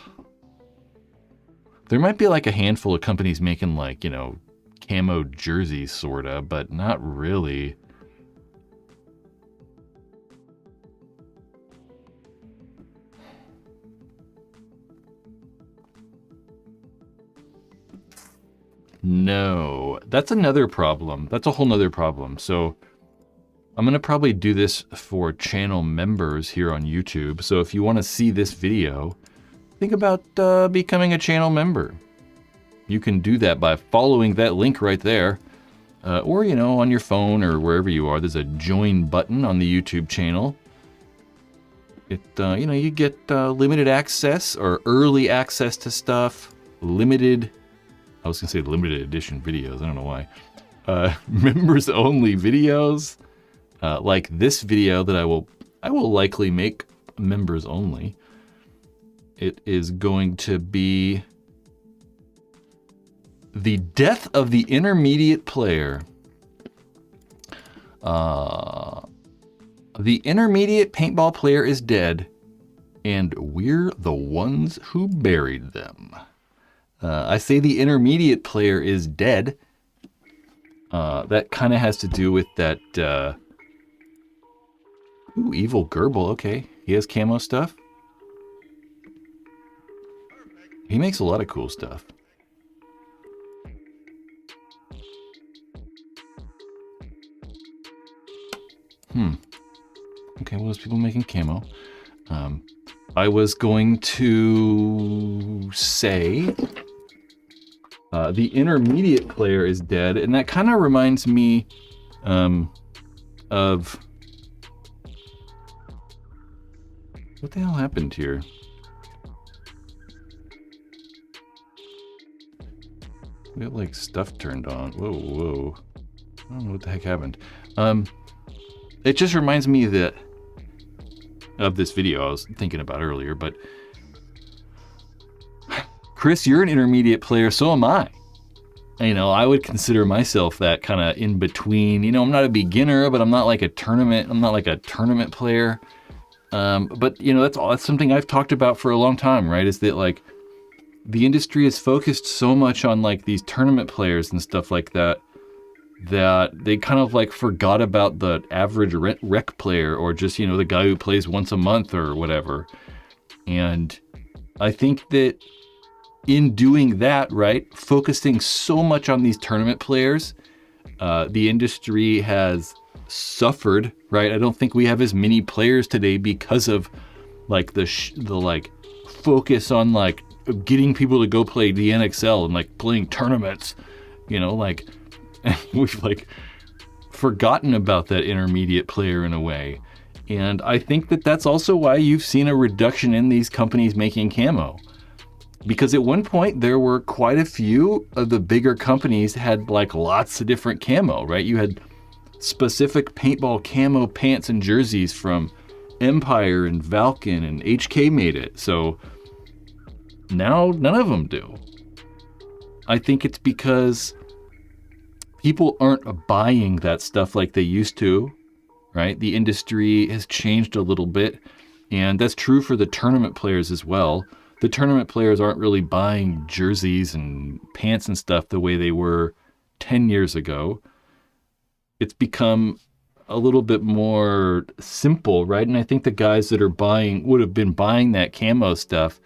There might be like a handful of companies making like, you know, camo jerseys sorta, but not really. No, that's another problem. That's a whole nother problem. So I'm going to probably do this for channel members here on YouTube. So if you want to see this video, think about becoming a channel member. You can do that by following that link right there. Or, you know, on your phone or wherever you are, there's a join button on the YouTube channel. You know, you get limited access or early access to stuff, I was gonna say limited edition videos, I don't know why. Members only videos, like this video that I will likely make members only. It is going to be the death of the intermediate player. The intermediate paintball player is dead, and we're the ones who buried them. I say the intermediate player is dead. That kind of has to do with that... Ooh, Evil Gerbil, okay. He has camo stuff. He makes a lot of cool stuff. Okay, well, there's people making camo. I was going to say the intermediate player is dead, and that kind of reminds me of... What the hell happened here? We got like stuff turned on. Whoa, whoa. I don't know what the heck happened. It just reminds me that of this video I was thinking about earlier, but Chris, you're an intermediate player, so am I. You know, I would consider myself that kind of in between. You know, I'm not a beginner, but I'm not like a tournament player. But you know, that's something I've talked about for a long time, right? Is that like the industry is focused so much on like these tournament players and stuff like that, that they kind of like forgot about the average rec player, or just, you know, the guy who plays once a month or whatever. And I think that in doing that, right, focusing so much on these tournament players, the industry has suffered, right? I don't think we have as many players today because of like the like focus on like getting people to go play the NXL and like playing tournaments, you know, like we've like forgotten about that intermediate player in a way. And I think that that's also why you've seen a reduction in these companies making camo. Because at one point there were quite a few of the bigger companies had like lots of different camo, right? You had specific paintball camo pants and jerseys from Empire and Valken, and HK made it. So now none of them do. I think it's because people aren't buying that stuff like they used to, right? The industry has changed a little bit, and that's true for the tournament players as well. The tournament players aren't really buying jerseys and pants and stuff the way they were 10 years ago. It's become a little bit more simple, right? And I think the guys that are would have been buying that camo stuff,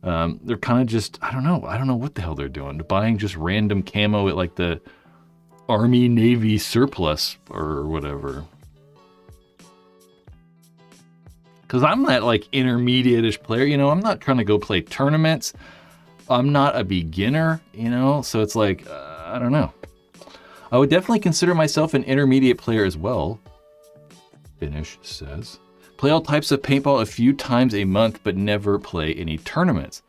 they're kind of just, I don't know what the hell they're doing. They're buying just random camo at like the Army Navy surplus or whatever. Because I'm that like intermediate-ish player, you know, I'm not trying to go play tournaments. I'm not a beginner, you know, so it's like, I don't know. I would definitely consider myself an intermediate player as well, Finish says. Play all types of paintball a few times a month, but never play any tournaments.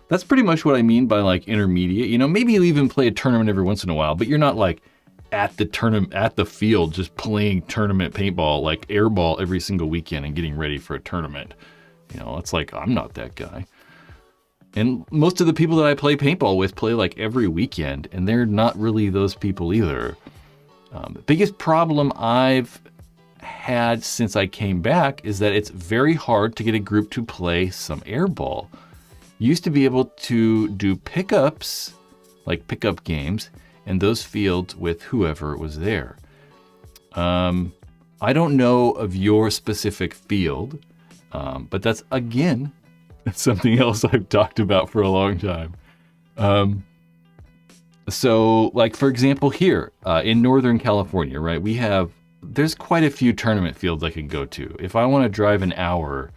That's pretty much what I mean by like intermediate. You know, maybe you even play a tournament every once in a while, but you're not like at the field just playing tournament paintball, like airball every single weekend and getting ready for a tournament. You know, it's like, I'm not that guy. And most of the people that I play paintball with play like every weekend, and they're not really those people either. The biggest problem I've had since I came back is that it's very hard to get a group to play some airball. You used to be able to do pickups, like pickup games, in those fields with whoever was there. I don't know of your specific field, but that's, again, something else I've talked about for a long time. So, like, for example, here in Northern California, right, there's quite a few tournament fields I can go to. If I want to drive an hour,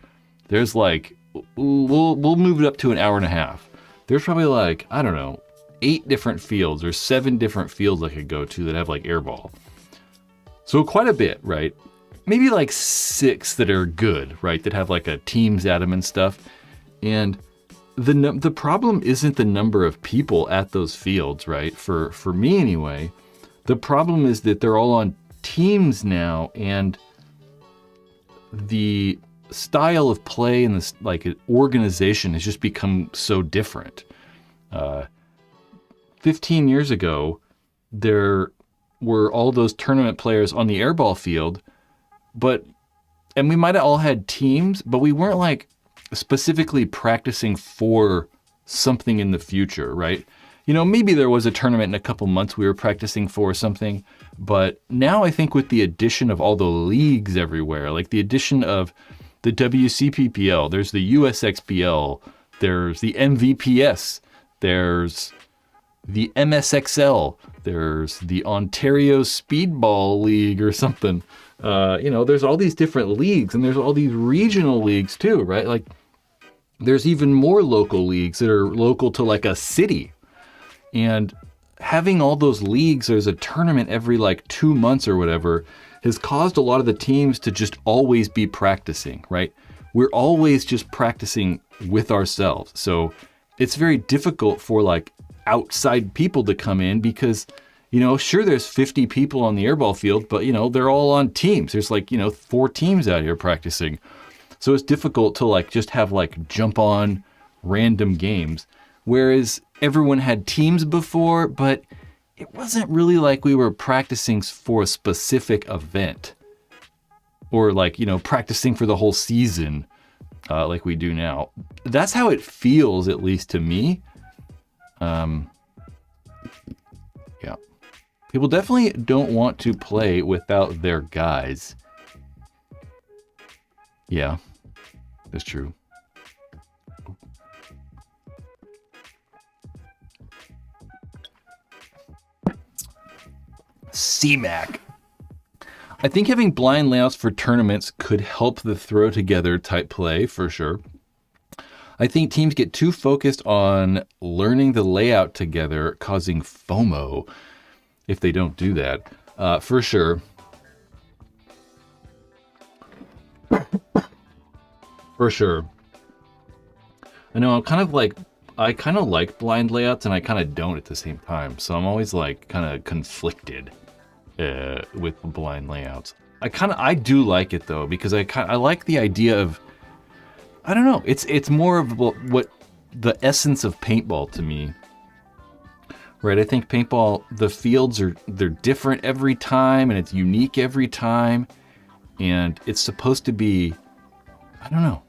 there's like, we'll move it up to an hour and a half. There's probably like, I don't know, 8 different fields or 7 different fields I could go to that have like airball. So quite a bit, right? Maybe like 6 that are good, right? That have like a teams at them and stuff. And the problem isn't the number of people at those fields, right? For me anyway, the problem is that they're all on teams now, and the style of play and this like organization has just become so different. 15 years ago, there were all those tournament players on the airball field, but and we might have all had teams, but we weren't like specifically practicing for something in the future, right? You know, maybe there was a tournament in a couple months we were practicing for something, but now I think with the addition of all the leagues everywhere, like the addition of the WCPPL, there's the USXPL, there's the MVPS, there's the MSXL, there's the Ontario Speedball League or something. You know, there's all these different leagues, and there's all these regional leagues too, right? Like there's even more local leagues that are local to like a city. And having all those leagues, there's a tournament every like 2 months or whatever, has caused a lot of the teams to just always be practicing, right? We're always just practicing with ourselves. So it's very difficult for like outside people to come in because, you know, sure, there's 50 people on the airball field, but, you know, they're all on teams. There's like, you know, 4 teams out here practicing. So it's difficult to like just have like jump on random games. Whereas everyone had teams before, but it wasn't really like we were practicing for a specific event or like, you know, practicing for the whole season like we do now. That's how it feels, at least to me. Yeah. People definitely don't want to play without their guys. Yeah, that's true. CMAC. I think having blind layouts for tournaments could help the throw together type play for sure. I think teams get too focused on learning the layout together, causing FOMO if they don't do that. For sure. For sure. I know I kind of like blind layouts and I kind of don't at the same time. So I'm always like kind of conflicted with blind layouts. I do like it though, because I like the idea of, I don't know, it's more of what the essence of paintball to me. Right, I think paintball, the fields they're different every time and it's unique every time. And it's supposed to be, I don't know.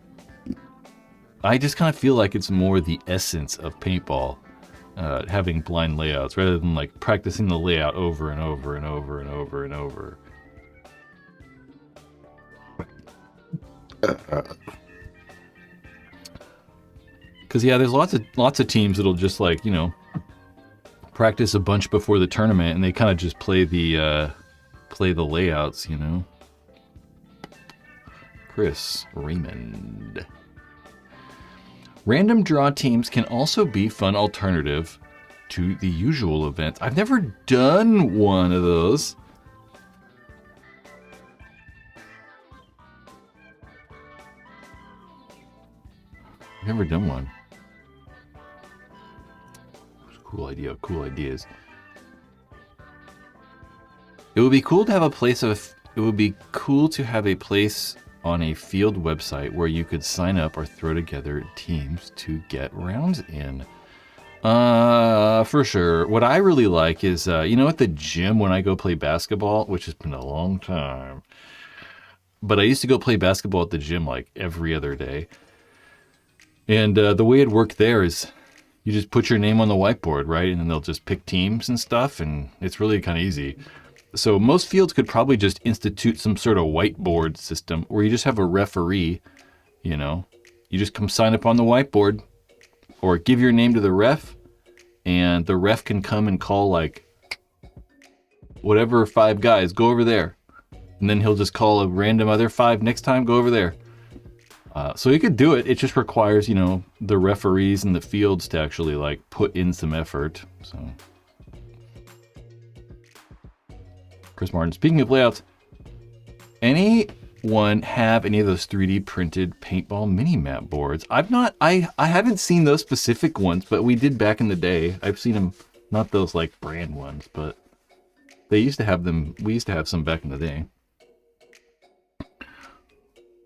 I just kind of feel like it's more the essence of paintball, having blind layouts rather than like practicing the layout over and over and over and over and over. Because yeah, there's lots of teams that'll just like, you know, practice a bunch before the tournament and they kind of just play the layouts, you know. Chris Raymond. Random draw teams can also be fun alternative to the usual events. I've never done one of those. Never done one. Cool idea, cool ideas. It would be cool to have a place on a field website where you could sign up or throw together teams to get rounds in. For sure. What I really like is, you know, at the gym when I go play basketball, which has been a long time, but I used to go play basketball at the gym like every other day. And the way it worked there is you just put your name on the whiteboard, right? And then they'll just pick teams and stuff, and it's really kind of easy. So most fields could probably just institute some sort of whiteboard system where you just have a referee, you know. You just come sign up on the whiteboard or give your name to the ref, and the ref can come and call like whatever 5 guys, go over there. And then he'll just call a random other 5 next time, go over there. So you could do it. It just requires, you know, the referees and the fields to actually like put in some effort. So, Chris Martin, speaking of layouts, anyone have any of those 3D printed paintball mini map boards? I haven't seen those specific ones, but we did back in the day. I've seen them, not those like brand ones, but they used to have them. We used to have some back in the day.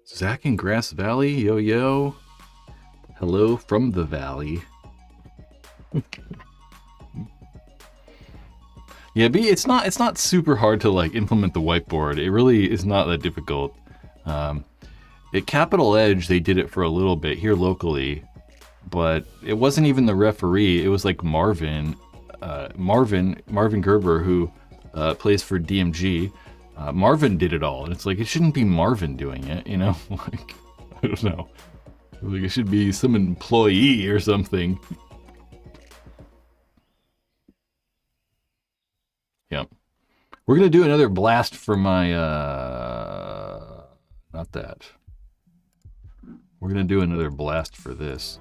Zach in Grass Valley, yo yo. Hello from the valley. Yeah, it's not super hard to like implement the whiteboard. It really is not that difficult. At Capital Edge, they did it for a little bit here locally, but it wasn't even the referee. It was like Marvin Gerber, who plays for DMG. Marvin did it all, and it's like, it shouldn't be Marvin doing it, you know? Like, I don't know. Like, it should be some employee or something. Yep. We're gonna do another blast for my not that. We're gonna do another blast for this.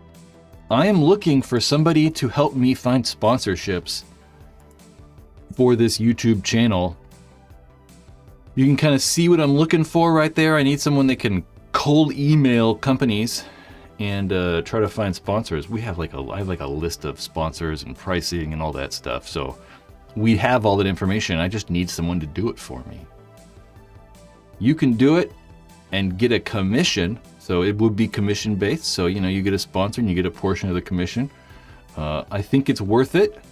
I am looking for somebody to help me find sponsorships for this YouTube channel. You can kind of see what I'm looking for right there. I need someone that can cold email companies and try to find sponsors. I have like a list of sponsors and pricing and all that stuff. So we have all that information. I just need someone to do it for me. You can do it and get a commission. So it would be commission based. So, you know, you get a sponsor and you get a portion of the commission. I think it's worth it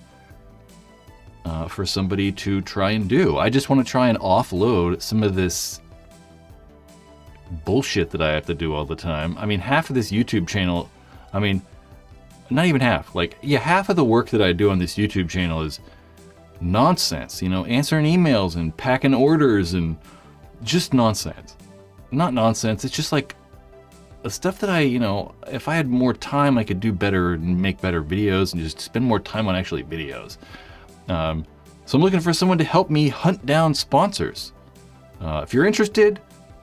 for somebody to try and do. I just want to try and offload some of this bullshit that I have to do all the time. I mean, half of this YouTube channel, I mean, not even half, like, yeah, half of the work that I do on this YouTube channel is nonsense, you know, answering emails and packing orders and just nonsense. Not nonsense, it's just like stuff that I, you know, if I had more time, I could do better and make better videos and just spend more time on actually videos. So I'm looking for someone to help me hunt down sponsors. If you're interested,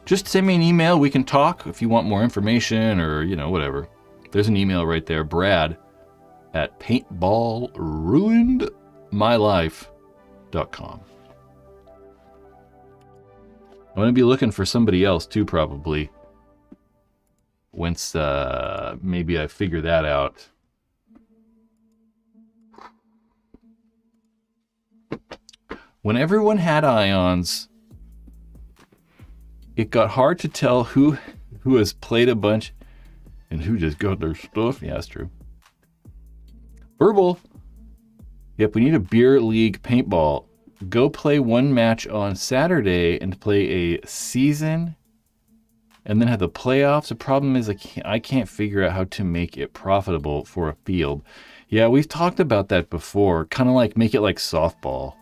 just send me an email. We can talk if you want more information or, you know, whatever. There's an email right there, brad@paintballruinedmylife.com. I'm going to be looking for somebody else too, probably. Once maybe I figure that out. When everyone had ions, it got hard to tell who has played a bunch and who just got their stuff. Yeah, that's true. Verbal. Yep, we need a beer league paintball. Go play one match on Saturday and play a season and then have the playoffs. The problem is I can't figure out how to make it profitable for a field. Yeah, we've talked about that before. Kind of like make it like softball.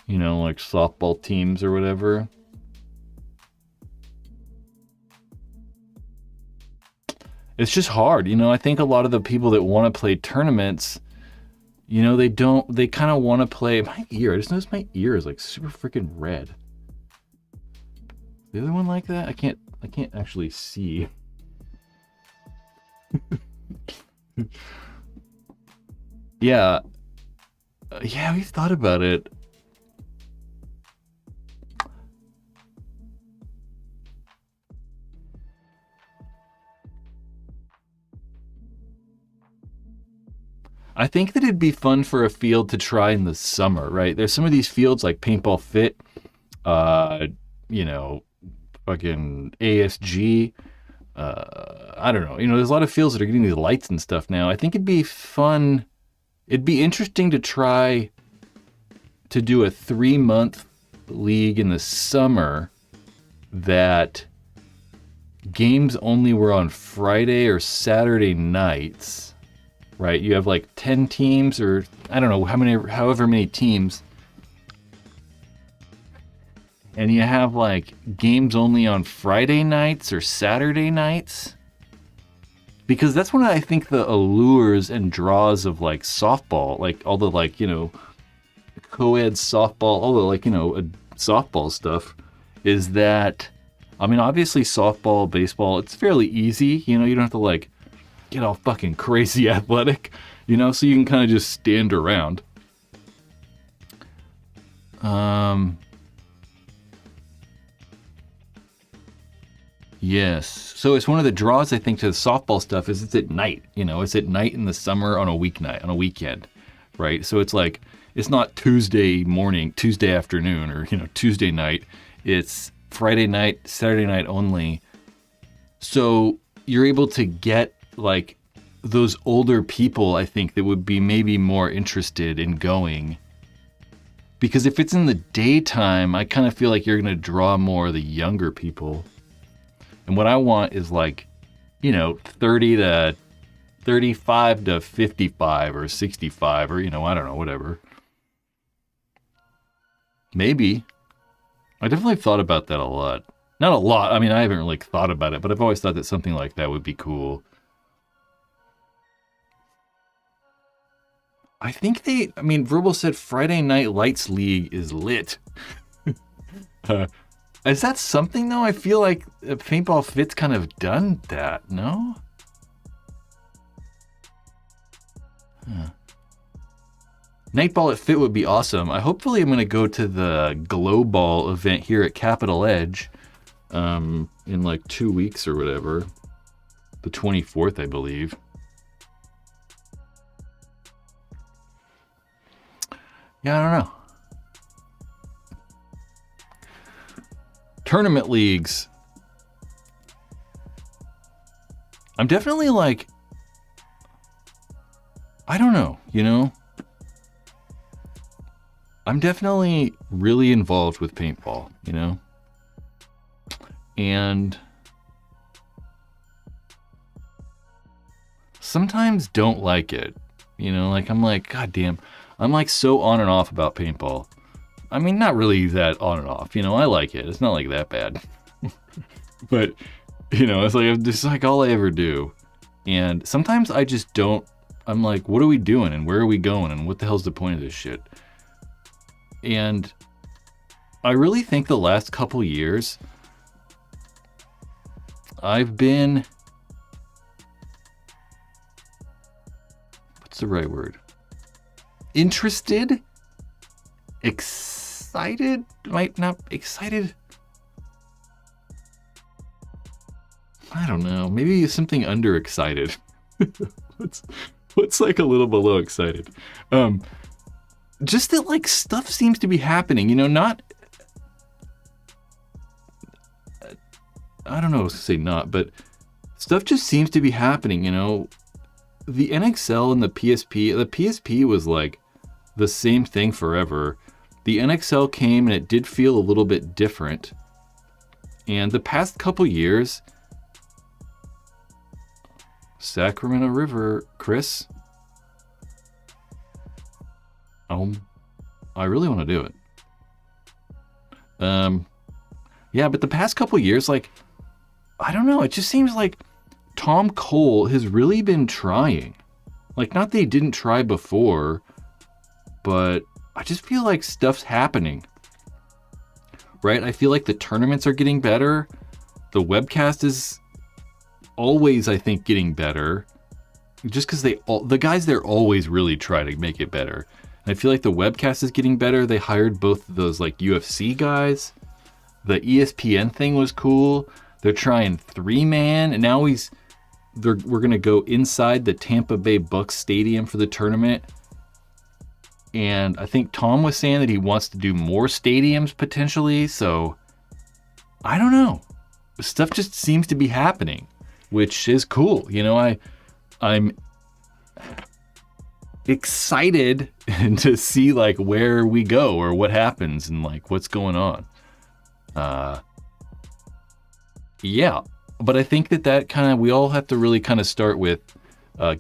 You know, like softball teams or whatever. It's just hard. You know, I think a lot of the people that want to play tournaments, you know, they kind of want to play. My ear, I just noticed my ear is like super freaking red. The other one like that? I can't actually see. Yeah. Yeah, we've thought about it. I think that it'd be fun for a field to try in the summer, right? There's some of these fields like Paintball Fit, you know, fucking ASG. I don't know. You know, there's a lot of fields that are getting these lights and stuff now. I think it'd be fun. It'd be interesting to try to do a 3-month league in the summer that games only were on Friday or Saturday nights. Right, you have like 10 teams or I don't know however many teams. And you have like games only on Friday nights or Saturday nights. Because that's when I think the allures and draws of like softball, like all the like, you know, co-ed softball, all the like, you know, softball stuff is that, I mean, obviously softball, baseball, it's fairly easy. You know, you don't have to like get all fucking crazy athletic, you know, so you can kind of just stand around. Yes, so it's one of the draws I think to the softball stuff is it's at night, you know, it's at night in the summer on a weeknight, on a weekend, right? So it's like, it's not Tuesday morning, Tuesday afternoon, or, you know, Tuesday night. It's Friday night, Saturday night only. So you're able to get like those older people, I think, that would be maybe more interested in going Because if it's in the daytime, I kind of feel like you're going to draw more of the younger people. And what I want is like, 30 to 35 to 55 or 65 or, I don't know, whatever. Maybe. I definitely thought about that a lot. Not a lot. I mean, I haven't really thought about it, but I've always thought that something like that would be cool. I think Verbal said Friday Night Lights League is lit. Is that something, though? I feel like Paintball Fit's kind of done that, no? Huh. Nightball at Fit would be awesome. Hopefully I'm going to go to the Glow Ball event here at Capital Edge in like 2 weeks or whatever. The 24th, I believe. Yeah, I don't know. Tournament leagues. I'm definitely like, I don't know, I'm definitely really involved with paintball, and sometimes don't like it, like I'm like, God damn, I'm like so on and off about paintball. I mean, not really that on and off, I like it. It's not like that bad, but it's like all I ever do. And sometimes I just don't, I'm like, what are we doing and where are we going and what the hell's the point of this shit? And I really think the last couple years, I've been, what's the right word? Interested? Excited? Might not excited? I don't know. Maybe something underexcited. What's like a little below excited? Just that like stuff seems to be happening, not, I don't know, say not, but stuff just seems to be happening, the NXL and the PSP was like the same thing forever. The NXL came and it did feel a little bit different. And the past couple years, Sacramento River, Chris, I really want to do it. Yeah, but the past couple years, like, I don't know, it just seems like Tom Cole has really been trying. Like, not that he didn't try before, but I just feel like stuff's happening. Right? I feel like the tournaments are getting better. The webcast is always, I think, getting better. Just because the guys there always really try to make it better. And I feel like the webcast is getting better. They hired both of those like UFC guys. The ESPN thing was cool. They're trying 3-man, and now we're gonna go inside the Tampa Bay Bucks stadium for the tournament. And I think Tom was saying that he wants to do more stadiums potentially. So I don't know. Stuff just seems to be happening, which is cool. I'm excited to see like where we go or what happens and like what's going on. Yeah, but I think that kind of, we all have to really kind of start with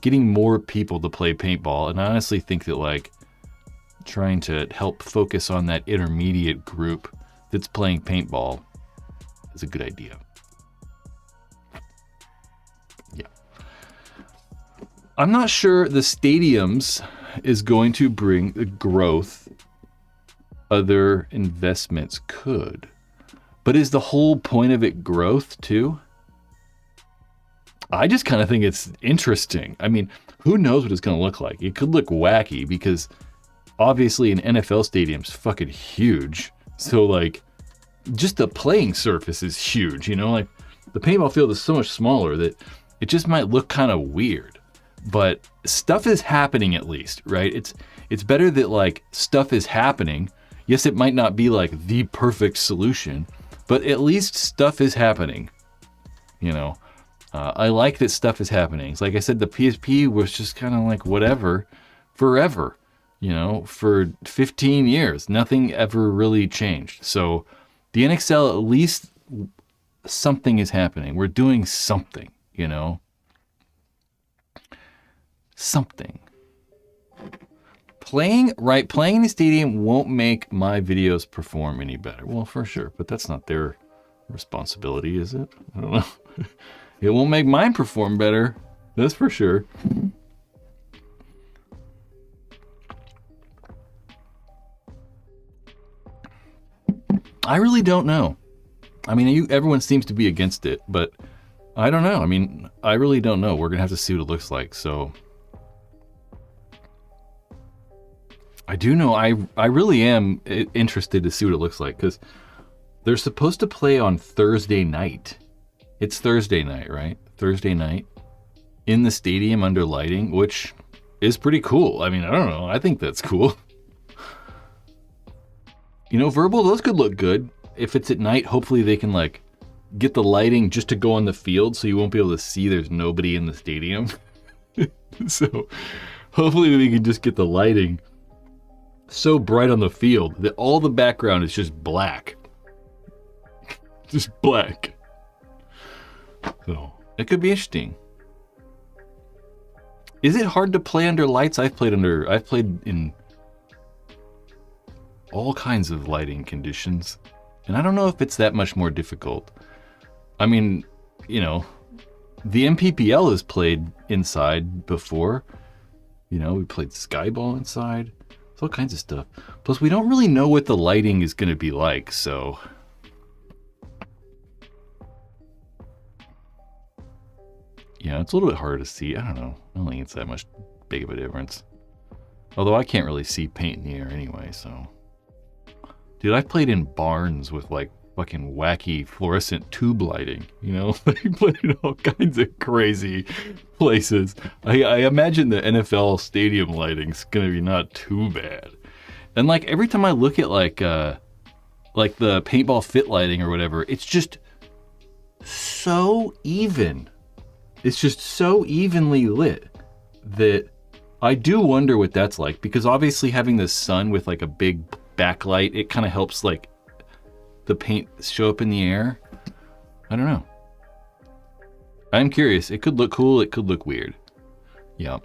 getting more people to play paintball. And I honestly think that like trying to help focus on that intermediate group that's playing paintball is a good idea. Yeah. I'm not sure the stadiums is going to bring the growth other investments could. But is the whole point of it growth too? I just kind of think it's interesting. I mean, who knows what it's going to look like? It could look wacky because obviously an NFL stadium's fucking huge. So like just the playing surface is huge, like the paintball field is so much smaller that it just might look kind of weird. But stuff is happening at least, right? It's better that like stuff is happening. Yes, it might not be like the perfect solution, but at least stuff is happening. I like that stuff is happening. It's like I said, the PSP was just kind of like whatever, forever. you know, for 15 years. Nothing ever really changed. So the NXL, at least something is happening. We're doing something, you know. Something. Playing in the stadium won't make my videos perform any better. Well, for sure, but that's not their responsibility, is it? I don't know. It won't make mine perform better. That's for sure. I really don't know. I mean, everyone seems to be against it, but I don't know. I mean, I really don't know. We're going to have to see what it looks like. So I do know I really am interested to see what it looks like, because they're supposed to play on Thursday night. It's Thursday night, right? Thursday night in the stadium under lighting, which is pretty cool. I mean, I don't know. I think that's cool. You know, verbal, those could look good. If it's at night, hopefully they can like get the lighting just to go on the field so you won't be able to see there's nobody in the stadium. So hopefully we can just get the lighting so bright on the field that all the background is just black. Just black. So it could be interesting. Is it hard to play under lights? I've played in all kinds of lighting conditions, and I don't know if it's that much more difficult. I mean, you know, the MPPL has played inside before. You know, we played Skyball inside. There's all kinds of stuff. Plus, we don't really know what the lighting is going to be like, so. Yeah, it's a little bit harder to see. I don't know. I don't think it's that much big of a difference. Although I can't really see paint in the air anyway, so. Dude, I've played in barns with like fucking wacky fluorescent tube lighting, you know? I played in all kinds of crazy places. I imagine the NFL stadium lighting's gonna be not too bad. And like every time I look at like the paintball fit lighting or whatever, it's just so even. It's just so evenly lit that I do wonder what that's like, because obviously having the sun with like a big backlight, it kind of helps like the paint show up in the air. I don't know. I'm curious. It could look cool. It could look weird. Yeah.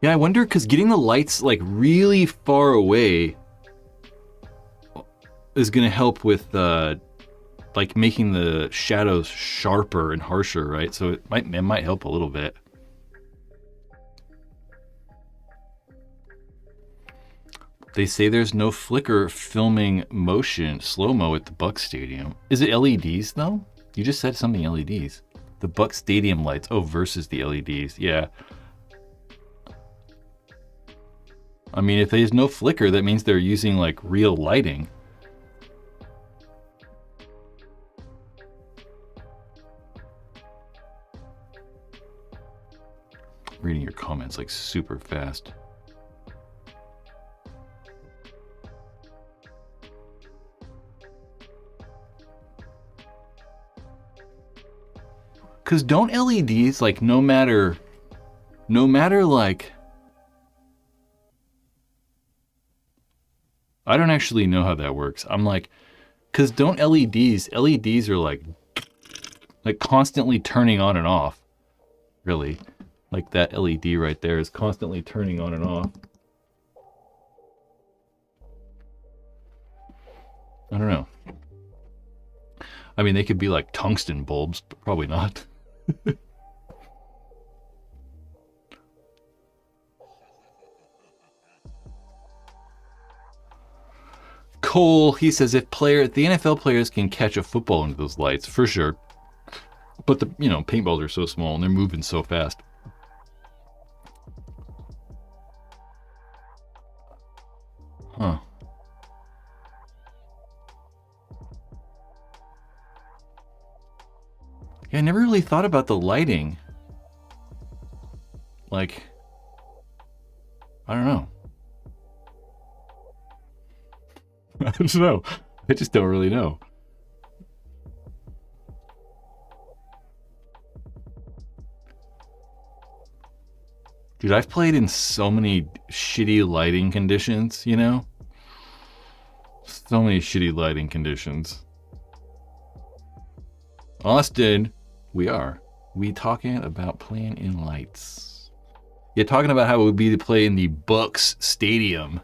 Yeah, I wonder, because getting the lights like really far away is going to help with like making the shadows sharper and harsher, right? So it might help a little bit. They say there's no flicker filming motion slow-mo at the Buck Stadium. Is it LEDs though? You just said something LEDs. The Buck Stadium lights. Oh, versus the LEDs. Yeah. I mean, if there's no flicker, that means they're using like real lighting. Reading your comments like super fast. Because don't LEDs, like, no matter like, I don't actually know how that works. I'm like, because don't LEDs are like constantly turning on and off, really. Like that LED right there is constantly turning on and off. I don't know. I mean, they could be like tungsten bulbs, but probably not. Cole, he says, if the NFL players can catch a football into those lights, for sure. But the paintballs are so small and they're moving so fast. Huh. Yeah, I never really thought about the lighting. Like, I don't know. I don't know. I just don't really know. Dude, I've played in so many shitty lighting conditions, you know? So many shitty lighting conditions. Austin, we talking about playing in lights. Yeah, talking about how it would be to play in the Bucks Stadium.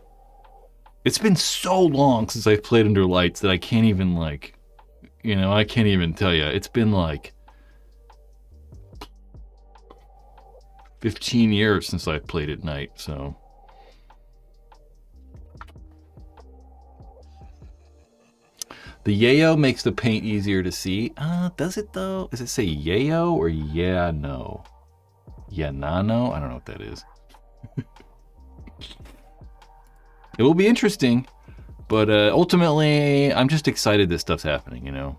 It's been so long since I've played under lights that I can't even like, you know, I can't even tell you. It's been like 15 years since I've played at night, so. The yayo makes the paint easier to see. Does it though? Does it say yayo or yeah no? Yeah no? I don't know what that is. It will be interesting, but ultimately, I'm just excited that stuff's happening, you know?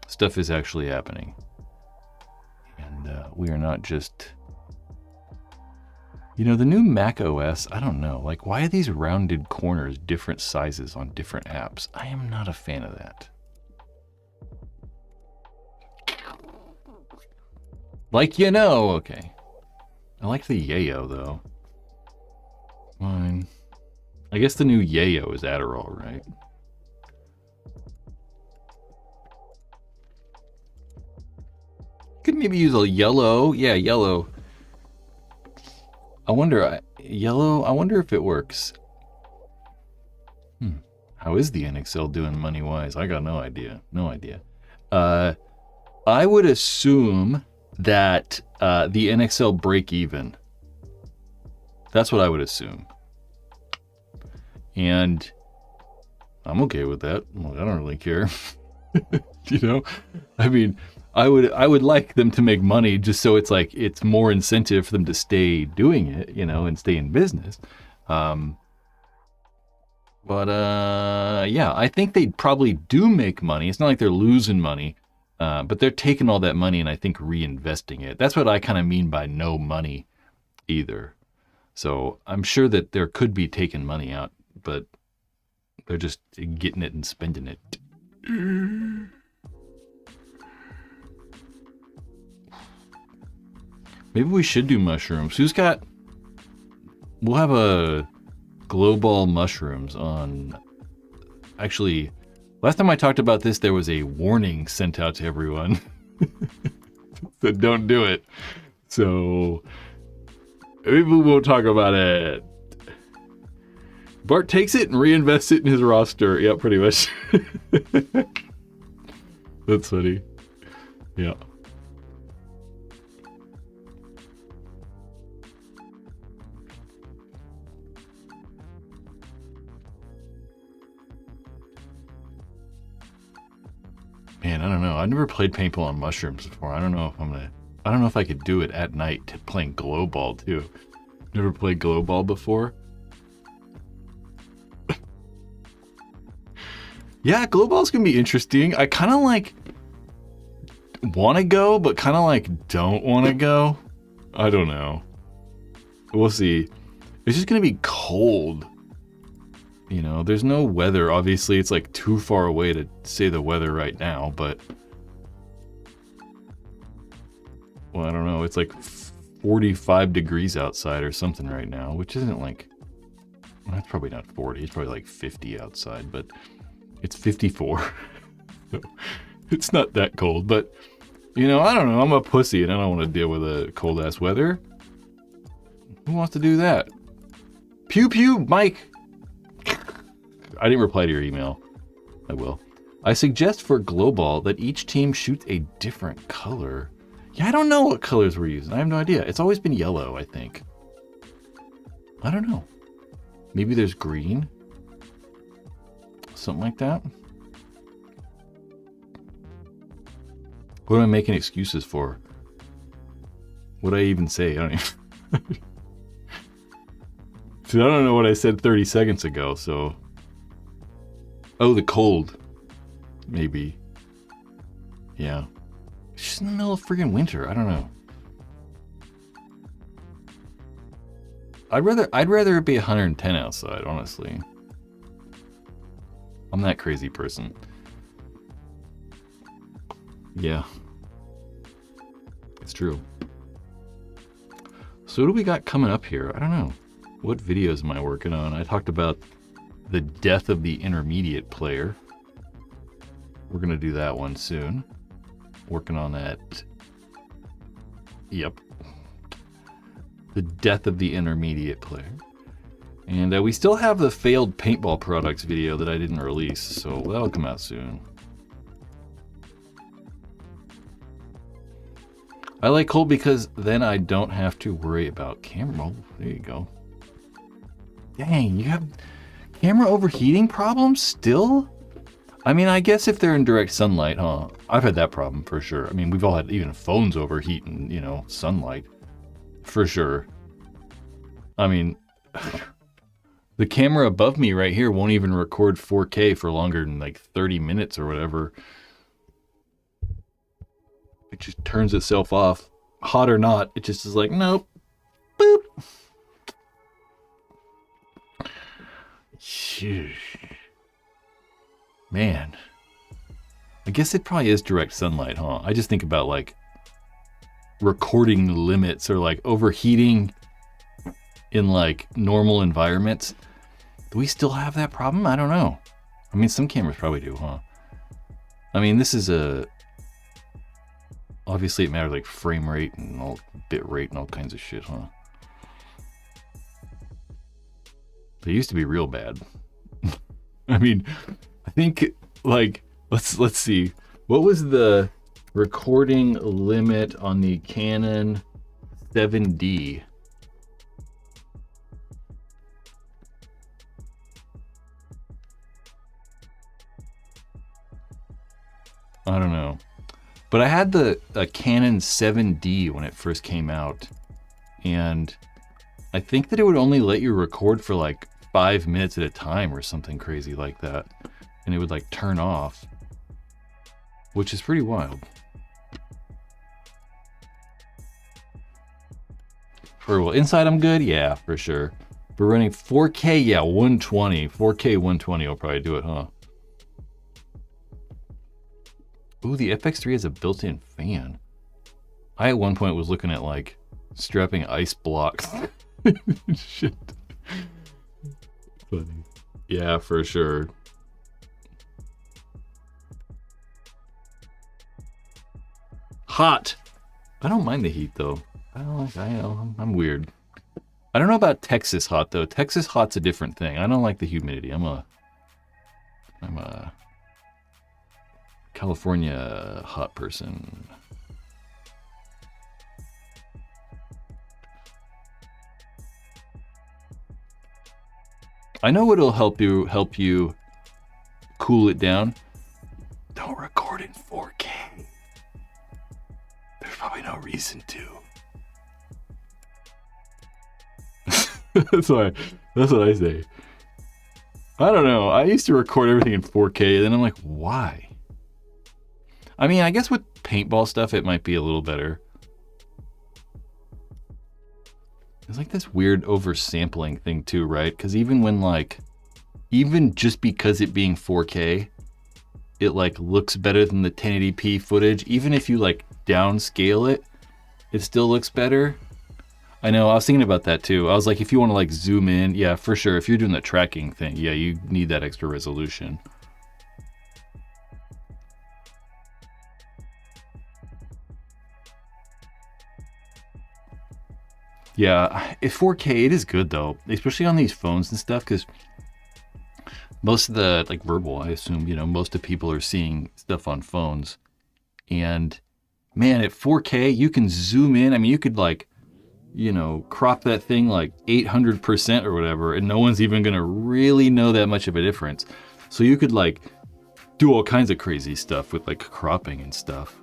Stuff is actually happening. And we are not just... You know, the new Mac OS, I don't know. Like, why are these rounded corners different sizes on different apps? I am not a fan of that. Like, you know, okay. I like the yayo, though. Fine. I guess the new yayo is Adderall, right? Could maybe use a yellow. Yeah, yellow. I wonder, yellow, I wonder if it works. How is the NXL doing money-wise? I got no idea. No idea. I would assume that the NXL break even. That's what I would assume. And I'm okay with that. Well, I don't really care. You know? I mean, I would like them to make money just so it's like it's more incentive for them to stay doing it, you know, and stay in business. Yeah, I think they probably do make money. It's not like they're losing money, but they're taking all that money and I think reinvesting it. That's what I kind of mean by no money either. So I'm sure that there could be taking money out, but they're just getting it and spending it. Maybe we should do mushrooms. Who's got... We'll have a glow ball mushrooms on... Actually, last time I talked about this, there was a warning sent out to everyone. That don't do it. So... maybe we won't talk about it. Bart takes it and reinvests it in his roster. Yeah, pretty much. That's funny. Yeah. Man, I don't know. I've never played paintball on mushrooms before. I don't know if I could do it at night playing glow ball too. Never played glow ball before. Yeah, glow ball's gonna be interesting. I kind of like want to go, but kind of like don't want to go. I don't know. We'll see. It's just gonna be cold. You know, there's no weather. Obviously, it's like too far away to say the weather right now, but... well, I don't know. It's like 45 degrees outside or something right now, which isn't like... well, that's probably not 40. It's probably like 50 outside, but it's 54. So it's not that cold, but, you know, I don't know. I'm a pussy and I don't want to deal with a cold-ass weather. Who wants to do that? Pew pew, Mike! I didn't reply to your email. I will. I suggest for Global that each team shoots a different color. Yeah, I don't know what colors we're using. I have no idea. It's always been yellow, I think. I don't know. Maybe there's green? Something like that? What am I making excuses for? What did I even say? I don't even... Dude, I don't know what I said 30 seconds ago, so... oh, the cold. Maybe. Yeah. It's just in the middle of friggin' winter. I don't know. I'd rather it be 110 outside, honestly. I'm that crazy person. Yeah. It's true. So what do we got coming up here? I don't know. What videos am I working on? I talked about the death of the intermediate player. We're going to do that one soon. Working on that. Yep. The death of the intermediate player. And we still have the failed paintball products video that I didn't release, so that'll come out soon. I like cold because then I don't have to worry about camera. Oh, there you go. Dang, you have camera overheating problems still? I mean, I guess if they're in direct sunlight, huh? I've had that problem for sure. I mean, we've all had even phones overheat in, you know, sunlight. For sure. I mean, the camera above me right here won't even record 4K for longer than like 30 minutes or whatever. It just turns itself off. Hot or not, it just is like, nope. Boop. Sheesh. Man. I guess it probably is direct sunlight, huh? I just think about like recording limits or like overheating in like normal environments. Do we still have that problem? I don't know. I mean, some cameras probably do, huh? I mean, this is obviously it matters like frame rate and all bit rate and all kinds of shit, huh? They used to be real bad. I mean, I think like let's see. What was the recording limit on the Canon 7D? I don't know. But I had a Canon 7D when it first came out, and I think that it would only let you record for like 5 minutes at a time or something crazy like that, and it would like turn off, which is pretty wild. For well, inside I'm good, yeah, for sure. We're running 4K, yeah, 120, 4K 120 will probably do it, huh? Ooh, the FX3 has a built-in fan. I at one point was looking at like strapping ice blocks. Shit. Funny. Yeah, for sure. Hot. I don't mind the heat though. I'm weird. I don't know about Texas hot though. Texas hot's a different thing. I don't like the humidity. I'm a California hot person. I know what'll help you cool it down. Don't record in 4K. There's probably no reason to. That's what I say. I don't know. I used to record everything in 4K, and then I'm like, why? I mean, I guess with paintball stuff, it might be a little better. There's like this weird oversampling thing too, right? Because even just because it being 4K, it like looks better than the 1080p footage. Even if you like downscale it, it still looks better. I know, I was thinking about that too. I was like, if you want to like zoom in, yeah, for sure. If you're doing the tracking thing, yeah, you need that extra resolution. Yeah, if 4K, it is good though, especially on these phones and stuff, because most of the, like verbal, I assume, you know, most of people are seeing stuff on phones. And man, at 4K, you can zoom in. I mean, you could like, you know, crop that thing like 800% or whatever, and no one's even gonna really know that much of a difference. So you could like do all kinds of crazy stuff with like cropping and stuff.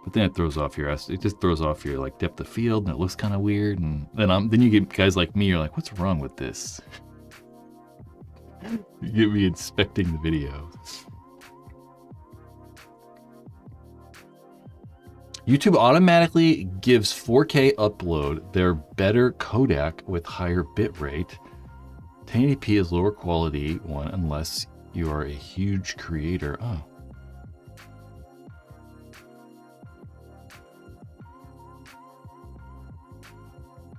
But then it throws off it just throws off your like depth of field, and it looks kind of weird. And then you get guys like me, you're like, what's wrong with this? You get me inspecting the video. YouTube automatically gives 4K upload their better codec with higher bitrate. 1080p is lower quality one unless you are a huge creator. Oh.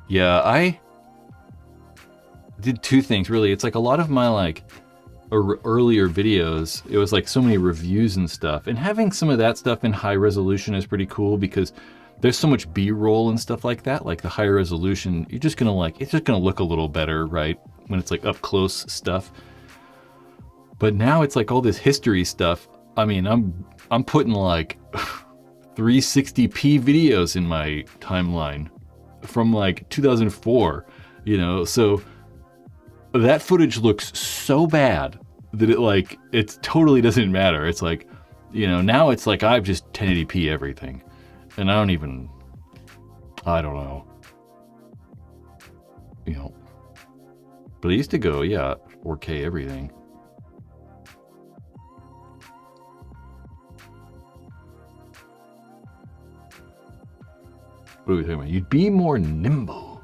Yeah, I did two things really. It's like a lot of my like earlier videos, it was like so many reviews and stuff, and having some of that stuff in high resolution is pretty cool because there's so much B-roll and stuff like that. Like the higher resolution, you're just gonna like, it's just gonna look a little better, right? When it's like up close stuff. But now it's like all this history stuff. I mean, I'm putting like 360p videos in my timeline from like 2004, you know? So that footage looks so bad that it totally doesn't matter. It's like, you know, now it's like I've just 1080p everything. And I don't know. You know. But I used to go, yeah, 4K everything. What are we talking about? You'd be more nimble.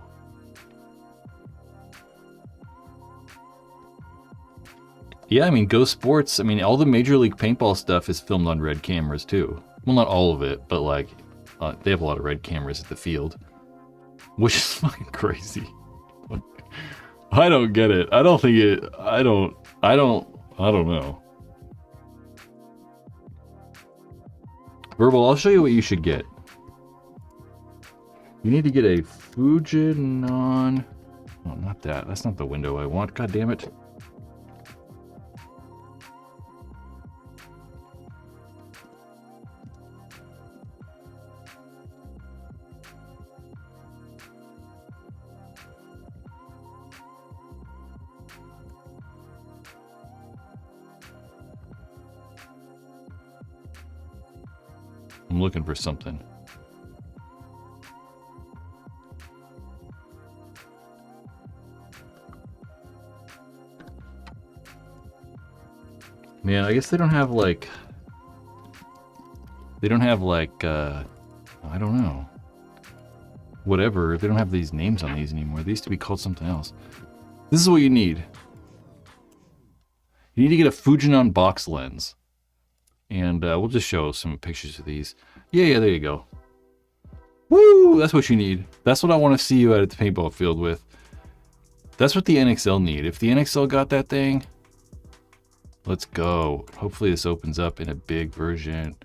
Yeah, I mean, Go Sports, I mean, all the Major League Paintball stuff is filmed on Red cameras too. Well, not all of it, but like, they have a lot of Red cameras at the field, which is fucking crazy. I don't get it. I don't know. Verbal, I'll show you what you should get. You need to get a Fujinon. Oh, not that. That's not the window I want. God damn it. I'm looking for something. Man, I guess they don't have like... I don't know. Whatever. They don't have these names on these anymore. They used to be called something else. This is what you need. You need to get a Fujinon box lens. And we'll just show some pictures of these. Yeah, there you go. Woo! That's what you need. That's what I want to see you out at the paintball field with. That's what the NXL need. If the NXL got that thing, let's go. Hopefully this opens up in a big version.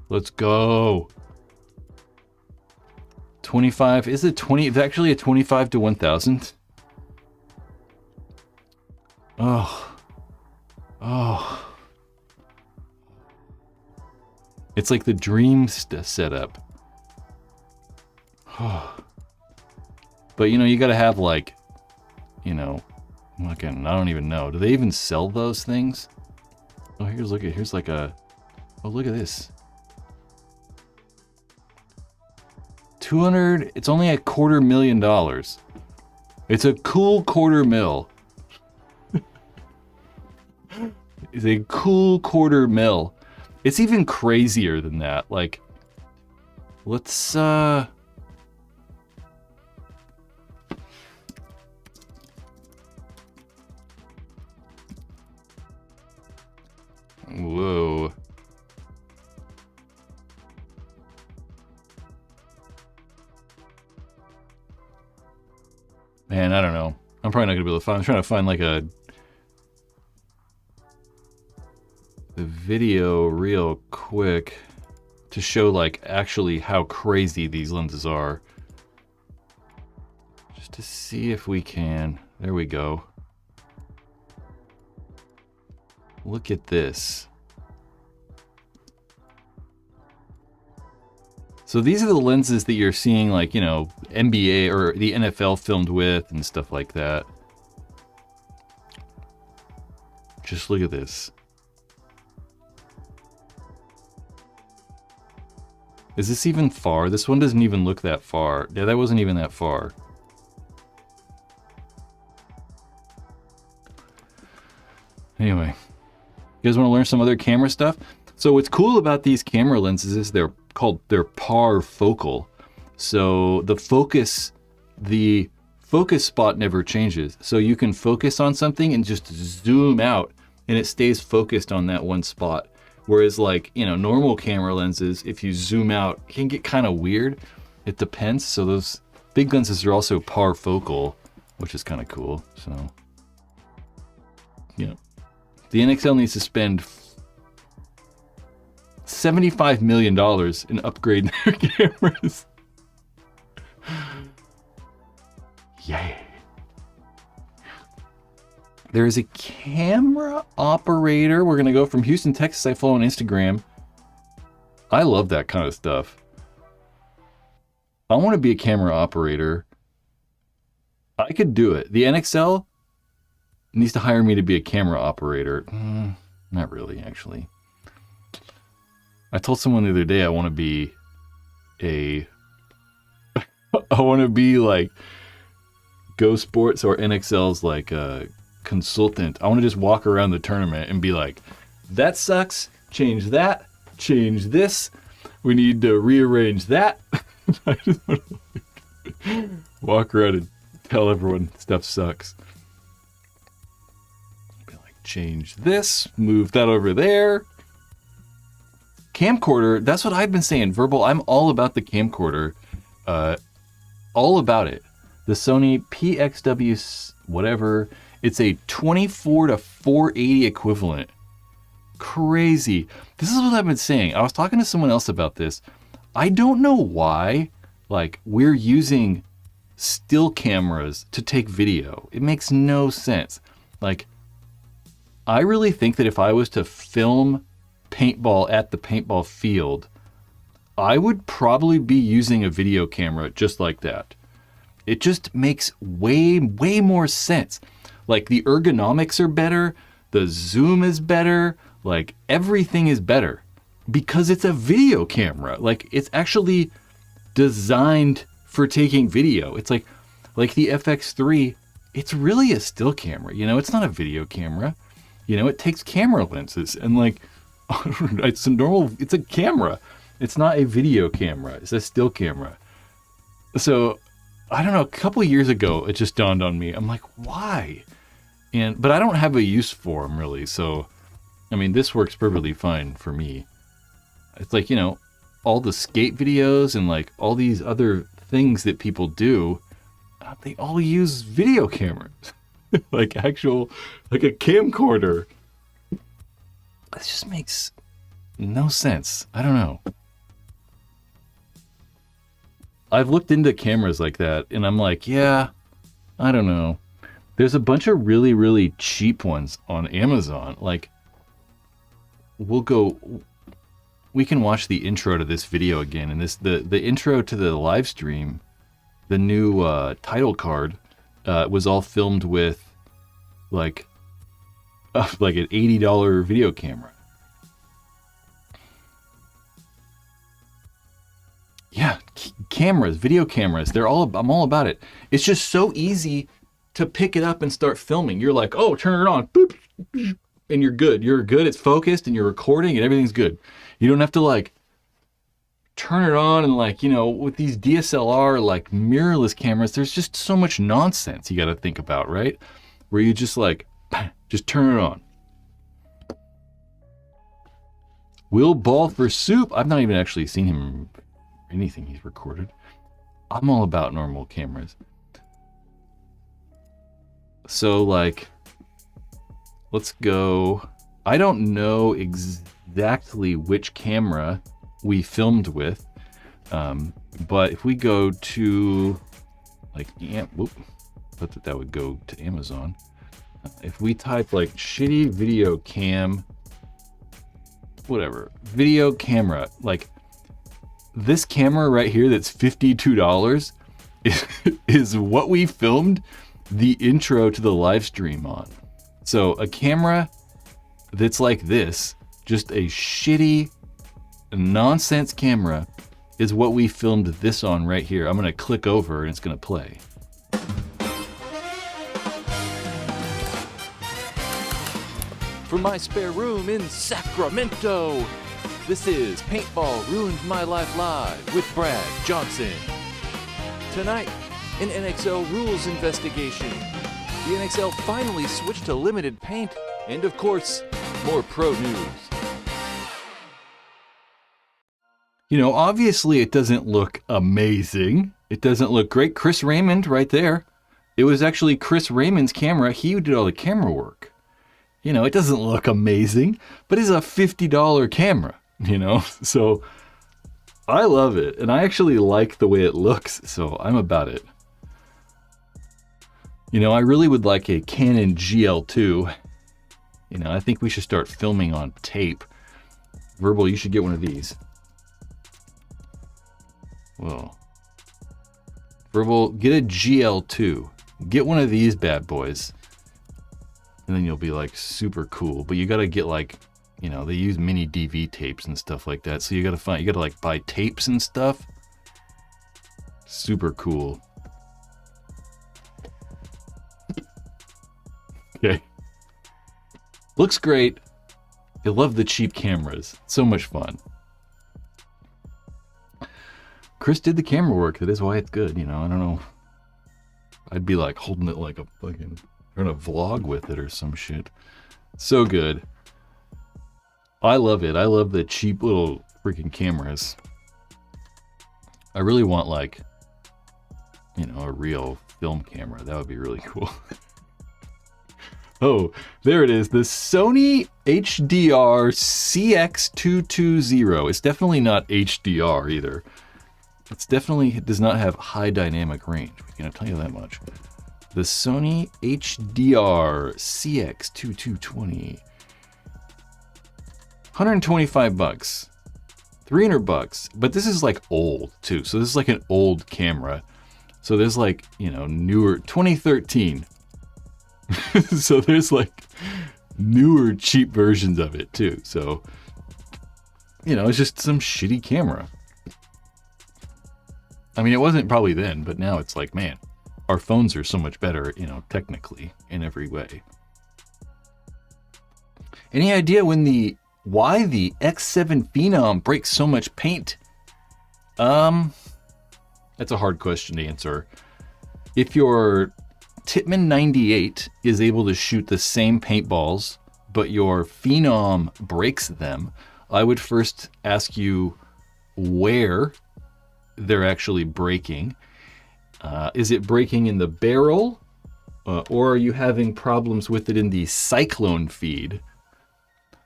Let's go. 25, is it 20? It's actually a 25 to 1000. Oh. It's like the dream setup. But you know, you gotta have like, you know, I don't even know. Do they even sell those things? Oh, here's like a, oh, look at this. 200, it's only $250,000. It's a cool $250,000. It's a cool $250,000. It's even crazier than that. Like, let's, whoa. Man, I don't know. I'm probably not gonna be able to find, I'm trying to find like the video real quick to show like actually how crazy these lenses are. Just to see if we can, there we go. Look at this. So these are the lenses that you're seeing like, you know, NBA or the NFL filmed with and stuff like that. Just look at this. Is this even far? This one doesn't even look that far. Yeah, that wasn't even that far. Anyway, you guys want to learn some other camera stuff? So what's cool about these camera lenses is they're par focal. So the focus spot never changes. So you can focus on something and just zoom out and it stays focused on that one spot. Whereas like, you know, normal camera lenses, if you zoom out, it can get kind of weird. It depends. So those Big lenses are also parfocal, which is kind of cool. So, yeah. The NXL needs to spend $75 million in upgrading their cameras. Yay. There is a camera operator. We're going to go from Houston, Texas. I follow on Instagram. I love that kind of stuff. I want to be a camera operator. I could do it. The NXL needs to hire me to be a camera operator. Not really, actually. I told someone the other day I want to be I want to be like Go Sports or NXL's like a consultant. I want to just walk around the tournament and be like, that sucks, change that, change this, we need to rearrange that. I just want to walk around and tell everyone stuff sucks. Be like, change this, move that over there. Camcorder, that's what I've been saying. Verbal, I'm all about the camcorder. All about it. The Sony PXW whatever. It's a 24 to 480 equivalent. Crazy. This is what I've been saying. I was talking to someone else about this. I don't know why, like, we're using still cameras to take video. It makes no sense. Like, I really think that if I was to film paintball at the paintball field, I would probably be using a video camera just like that. It just makes way more sense. Like, the ergonomics are better, the zoom is better, like, everything is better because it's a video camera. Like, it's actually designed for taking video. It's like the FX3, it's really a still camera, you know, it's not a video camera. You know, it takes camera lenses and like, it's a camera. It's not a video camera. It's a still camera. So, I don't know, a couple years ago, it just dawned on me. I'm like, why? But I don't have a use for them really. So, I mean, this works perfectly fine for me. It's like, you know, all the skate videos and like all these other things that people do, they all use video cameras. like a camcorder. It just makes no sense. I don't know. I've looked into cameras like that and I'm like, yeah, I don't know. There's a bunch of really, really cheap ones on Amazon. Like, we can watch the intro to this video again. And the intro to the live stream, the new title card, was all filmed with like an $80 video camera. Yeah, cameras, video cameras, I'm all about it. It's just so easy to pick it up and start filming. You're like, oh, turn it on, boop, and you're good. You're good, it's focused, and you're recording, and everything's good. You don't have to, like, turn it on, and, like, you know, with these DSLR, like, mirrorless cameras, there's just so much nonsense you gotta think about, right? Where you just, like, just turn it on. Will Ball for Soup, I've not even actually seen him anything he's recorded. I'm all about normal cameras. So, like, let's go. I don't know exactly which camera we filmed with, but if we go to, like, thought that would go to Amazon. If we type, like, shitty video cam, whatever, video camera, like, this camera right here that's $52 is what we filmed the intro to the live stream on. So a camera that's like this, just a shitty nonsense camera, is what we filmed this on right here. I'm gonna click over and it's gonna play. From my spare room in Sacramento, this is Paintball Ruined My Life Live with Brad Johnson. Tonight, an NXL rules investigation. The NXL finally switched to limited paint, and of course, more pro news. You know, obviously it doesn't look amazing. It doesn't look great. Chris Raymond right there. It was actually Chris Raymond's camera. He did all the camera work. You know, it doesn't look amazing, but it's a $50 camera, you know? So I love it. And I actually like the way it looks. So I'm about it. You know, I really would like a Canon GL2. You know, I think we should start filming on tape. Verbal, you should get one of these. Whoa. Verbal, get a GL2. Get one of these bad boys. And then you'll be like super cool. But you gotta get like, you know, they use mini DV tapes and stuff like that. So you gotta like buy tapes and stuff. Super cool. Okay. Looks great. I love the cheap cameras. So much fun. Chris did the camera work. That is why it's good. You know, I don't know. I'd be like holding it like a fucking, doing a vlog with it or some shit. So good. I love it. I love the cheap little freaking cameras. I really want like, you know, a real film camera. That would be really cool. Oh, there it is. The Sony HDR CX220. It's definitely not HDR either. It does not have high dynamic range. We can tell you that much. The Sony HDR CX2220. 125 bucks. 300 bucks. But this is like old too. So this is like an old camera. So there's like, you know, newer 2013. So there's like newer cheap versions of it too. So, you know, it's just some shitty camera. I mean, it wasn't probably then, but now it's like, man, our phones are so much better, you know, technically in every way. Any idea why the X7 Phenom breaks so much paint? That's a hard question to answer. If your Tippmann 98 is able to shoot the same paintballs, but your Phenom breaks them, I would first ask you where they're actually breaking. Is it breaking in the barrel, or are you having problems with it in the cyclone feed?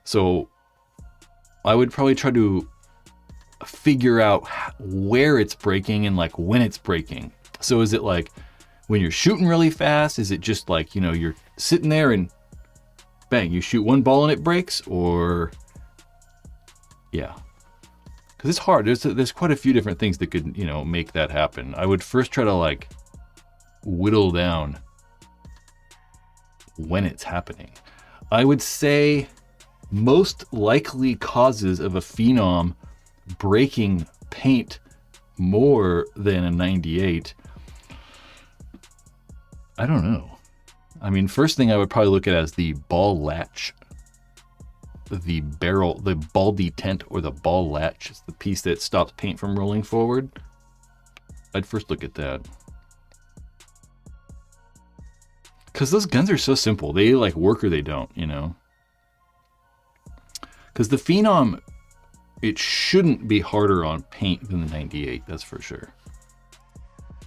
So I would probably try to figure out where it's breaking and like when it's breaking. So is it like when you're shooting really fast? Is it just like, you know, you're sitting there and bang, you shoot one ball and it breaks? Or yeah, because it's hard. There's quite a few different things that could, you know, make that happen. I would first try to like whittle down when it's happening. I would say most likely causes of a Phenom breaking paint more than a 98. I don't know. I mean, first thing I would probably look at as the ball latch. The barrel, the ball detent or the ball latch. It's the piece that stops paint from rolling forward. I'd first look at that. Because those guns are so simple. They like work or they don't, you know? Because the Phenom, it shouldn't be harder on paint than the 98, that's for sure.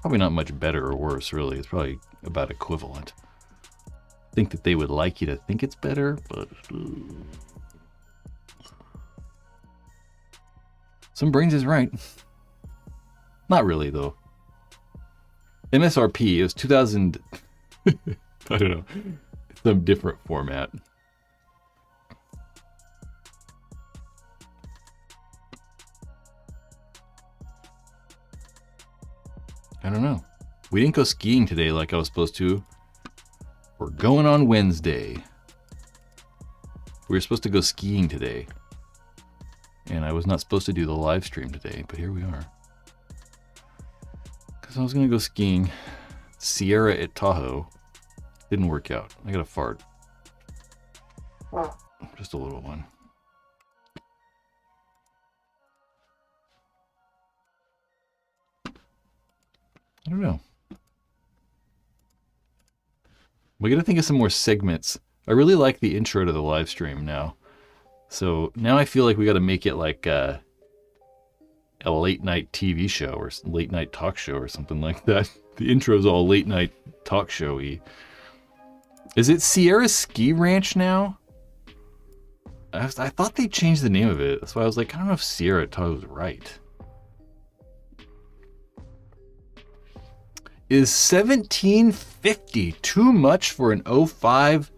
Probably not much better or worse, really. It's probably about equivalent. I think that they would like you to think it's better, but some brains is right. Not really, though. MSRP, it was 2000. I don't know. Some different format. I don't know. We didn't go skiing today like I was supposed to. We're going on Wednesday. We were supposed to go skiing today. And I was not supposed to do the live stream today, but here we are. Because I was going to go skiing. Sierra at Tahoe. Didn't work out. I got a fart. Just a little one. I don't know. We got to think of some more segments. I really like the intro to the live stream now. So now I feel like we got to make it like a late night TV show or late night talk show or something like that. The intro's all late night talk showy. Is it Sierra Ski Ranch now? I thought they changed the name of it. That's why I was like, I don't know if Sierra thought it was right. Is $1,750 too much for an 05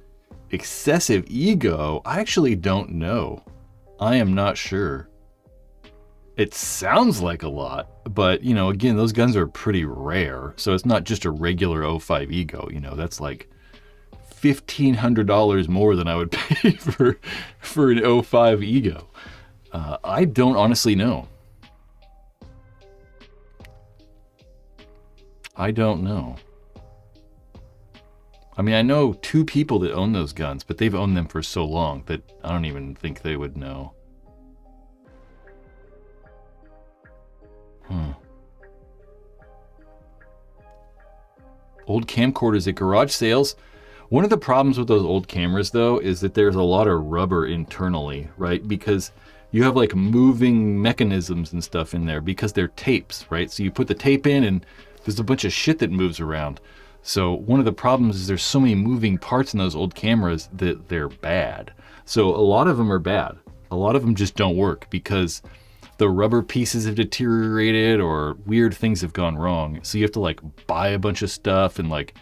excessive ego? I actually don't know. I am not sure. It sounds like a lot, but you know, again, those guns are pretty rare. So it's not just a regular 05 ego, you know, that's like $1,500 more than I would pay for an 05 ego. I don't honestly know. I don't know. I mean, I know 2 people that own those guns, but they've owned them for so long that I don't even think they would know. Old camcorders at garage sales. One of the problems with those old cameras, though, is that there's a lot of rubber internally, right? Because you have like moving mechanisms and stuff in there because they're tapes, right? So you put the tape in and there's a bunch of shit that moves around. So one of the problems is there's so many moving parts in those old cameras that they're bad. So a lot of them are bad. A lot of them just don't work because the rubber pieces have deteriorated or weird things have gone wrong. So you have to like buy a bunch of stuff, and like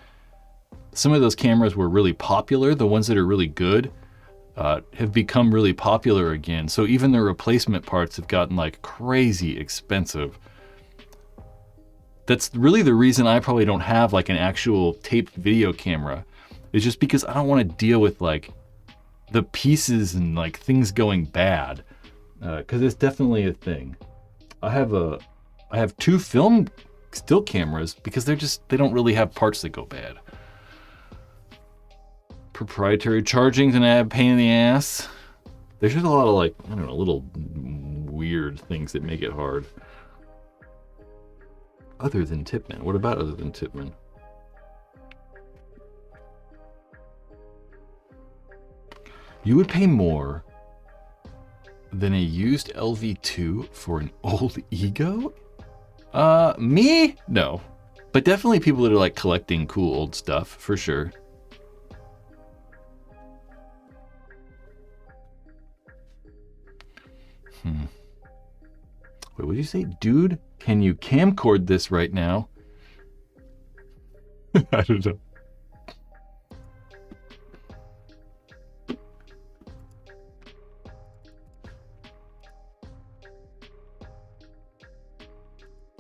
some of those cameras were really popular. The ones that are really good have become really popular again. So even the replacement parts have gotten like crazy expensive. That's really the reason I probably don't have like an actual taped video camera. It's just because I don't want to deal with like the pieces and like things going bad. Because it's definitely a thing. I have 2 film still cameras because they don't really have parts that go bad. Proprietary charging's an pain in the ass. There's just a lot of like, I don't know, little weird things that make it hard. Other than Tipman. What about other than Tipman? You would pay more than a used LV2 for an old ego? Me? No. But definitely people that are like collecting cool old stuff, for sure. Wait, what did you say? Dude, can you camcord this right now? I don't know.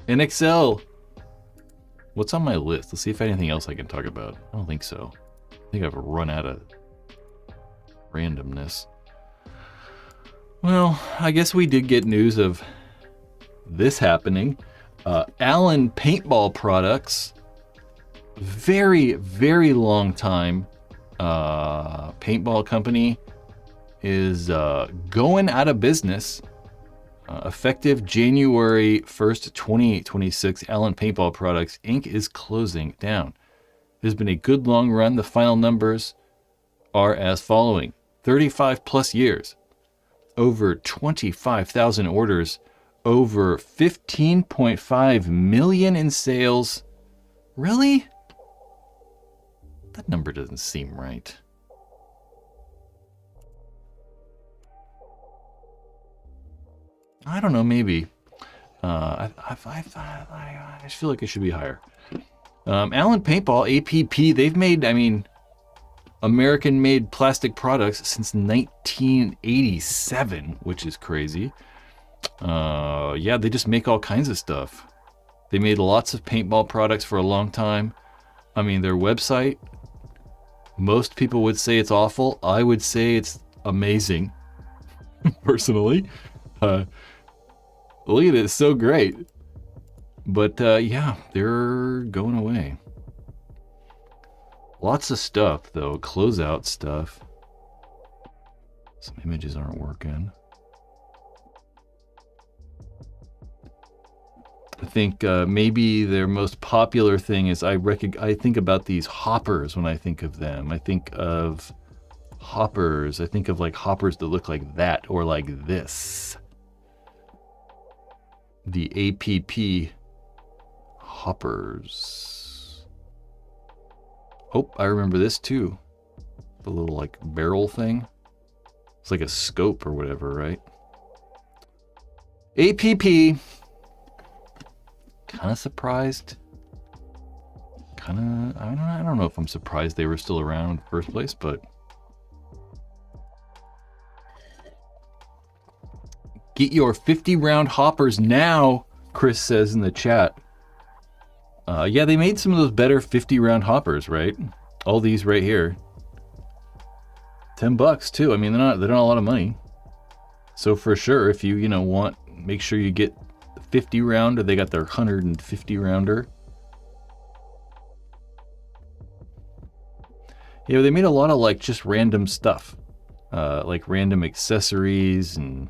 NXL. What's on my list? Let's see if anything else I can talk about. I don't think so. I think I've run out of randomness. Well, I guess we did get news of this happening. Allen Paintball Products, very, very long time paintball company, is going out of business. Effective January 1st, 2026, Allen Paintball Products, Inc. is closing down. It has been a good long run. The final numbers are as following. 35 plus years, over 25,000 orders, over 15.5 million in sales. Really? That number doesn't seem right. I don't know, maybe. I just feel like it should be higher. Allen Paintball, APP, they've made, American-made plastic products since 1987, which is crazy. Yeah, they just make all kinds of stuff. They made lots of paintball products for a long time. Their website, most people would say it's awful. I would say it's amazing, personally. Look at it, it's so great. But yeah, they're going away. Lots of stuff, though. Closeout stuff. Some images aren't working. I think maybe their most popular thing is I think about these hoppers when I think of them. I think of hoppers. I think of like hoppers that look like that or like this. The APP hoppers. Oh, I remember this too. The little like barrel thing. It's like a scope or whatever, right? APP. Kind of surprised. I don't know if I'm surprised they were still around in the first place, but get your 50 round hoppers now, Chris says in the chat. Yeah, they made some of those better 50 round hoppers, right? All these right here. $10 too. I mean, they're not a lot of money. So for sure, if you want, make sure you get the 50 round, or they got their 150 rounder. Yeah, they made a lot of like just random stuff, like random accessories and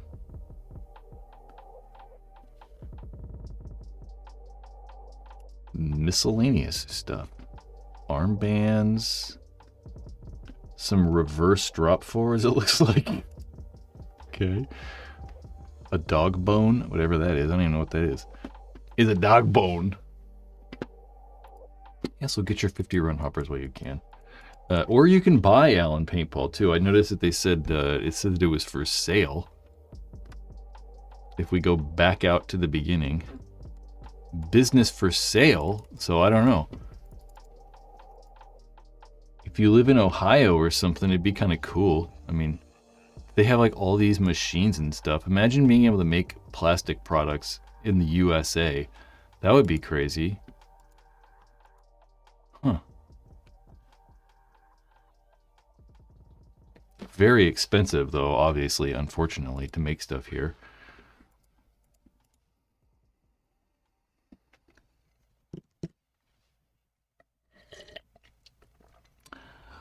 miscellaneous stuff, armbands. Some reverse drop fours, it looks like. Okay. A dog bone, whatever that is. I don't even know what that is. Is a dog bone. Yeah, so get your 50 run hoppers while you can. Or you can buy Allen Paintball too. I noticed that they said that it was for sale. If we go back out to the beginning. Business for sale, so I don't know. If you live in Ohio or something, it'd be kind of cool. I mean, they have like all these machines and stuff. Imagine being able to make plastic products in the USA. That would be crazy. Huh. Very expensive though, obviously, unfortunately, to make stuff here.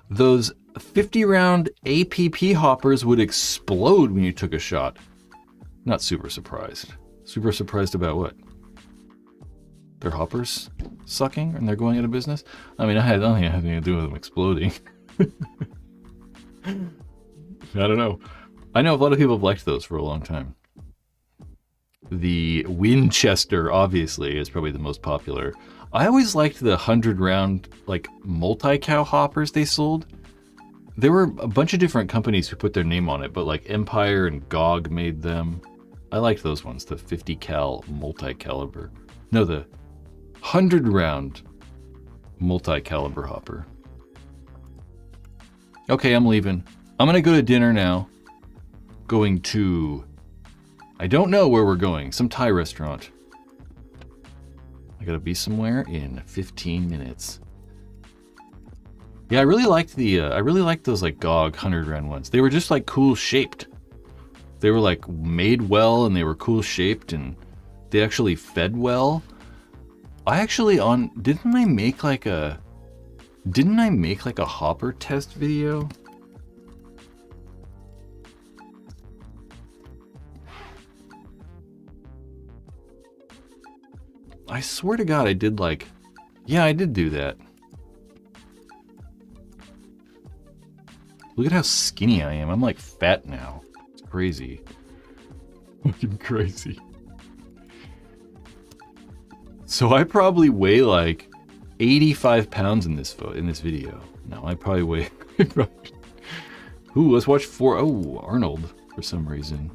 Those 50 round APP hoppers would explode when you took a shot. Not super surprised. Super surprised about what? Their hoppers sucking and they're going out of business? I mean, I don't think it had anything to do with them exploding. I don't know. I know a lot of people have liked those for a long time. The Winchester, obviously, is probably the most popular. I always liked the 100 round, like, multi-cal hoppers they sold. There were a bunch of different companies who put their name on it, but like Empire and GOG made them. I liked those ones, the 50 cal multi-caliber. No, the 100 round multi-caliber hopper. Okay, I'm leaving. I'm gonna go to dinner now. Going to, I don't know where we're going, some Thai restaurant. I gotta be somewhere in 15 minutes. Yeah, I really liked those like GOG 100 round ones. They were just like cool shaped. They were like made well and they were cool shaped and they actually fed well. Didn't I make like a hopper test video? I swear to God I did like, yeah, I did do that. Look at how skinny I am. I'm like fat now. It's crazy. Fucking crazy. So I probably weigh like 85 pounds in this video. No, I probably weigh... Ooh, let's watch Arnold for some reason.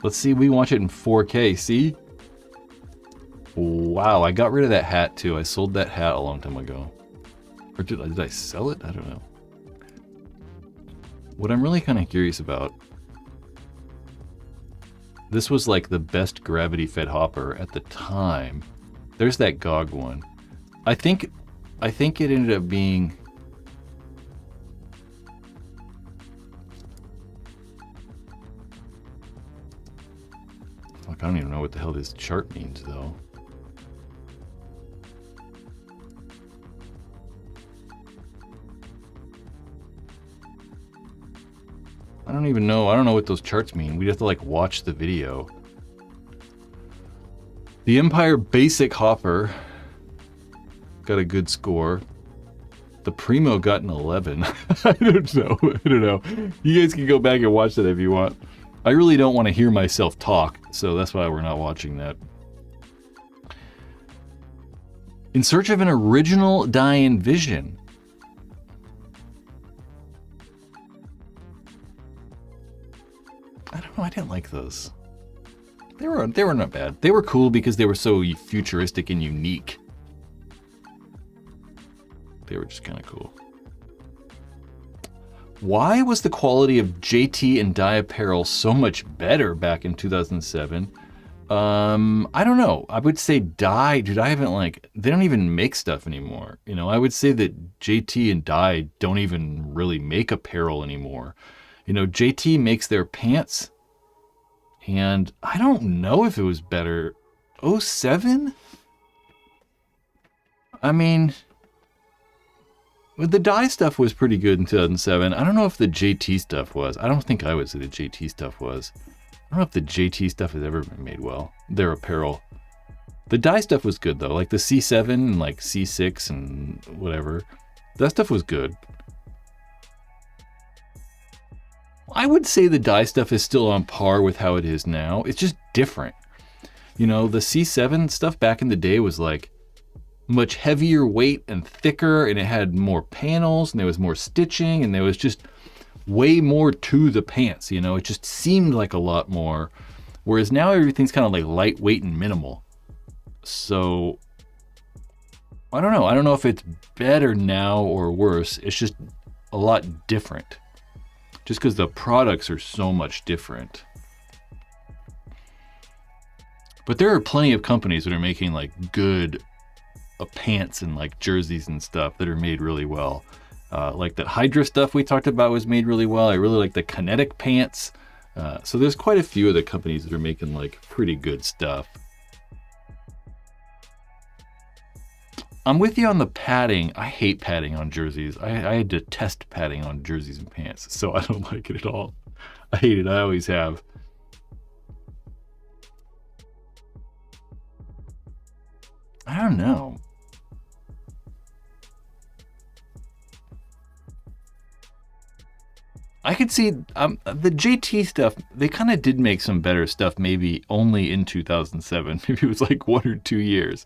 Let's see, we watch it in 4K, see? Wow, I got rid of that hat too. I sold that hat a long time ago. Or did I sell it? I don't know. What I'm really kind of curious about, this was like the best gravity fed hopper at the time. There's that GOG one. I think it ended up being, fuck, I don't even know what the hell this chart means though. I don't even know. I don't know what those charts mean. We'd have to like watch the video. The Empire Basic Hopper got a good score. The Primo got an 11. I don't know. You guys can go back and watch that if you want. I really don't want to hear myself talk, so that's why we're not watching that. In Search of an Original Die-in Vision. I don't know, I didn't like those. They were not bad. They were cool because they were so futuristic and unique. They were just kind of cool. Why was the quality of JT and dye apparel so much better back in 2007? I don't know. I would say dye, dude, I haven't they don't even make stuff anymore. You know, I would say that JT and dye don't even really make apparel anymore. You know, JT makes their pants, and I don't know if it was better. 07? I mean, the dye stuff was pretty good in 2007. I don't know if the JT stuff was. I don't think I would say the JT stuff was. I don't know if the JT stuff has ever been made well. Their apparel. The dye stuff was good though. Like the C7 and like C6 and whatever. That stuff was good. I would say the dye stuff is still on par with how it is now. It's just different. You know, the C7 stuff back in the day was like much heavier weight and thicker, and it had more panels, and there was more stitching, and there was just way more to the pants. You know, it just seemed like a lot more. Whereas now everything's kind of like lightweight and minimal. So I don't know. I don't know if it's better now or worse. It's just a lot different. Just because the products are so much different. But there are plenty of companies that are making like good pants and like jerseys and stuff that are made really well. Like that Hydra stuff we talked about was made really well. I really like the Kinetic pants. So there's quite a few of the companies that are making like pretty good stuff. I'm with you on the padding. I hate padding on jerseys. I detest padding on jerseys and pants, so I don't like it at all. I hate it. I always have. I don't know. I could see the JT stuff, they kind of did make some better stuff maybe only in 2007. Maybe it was like 1 or 2 years.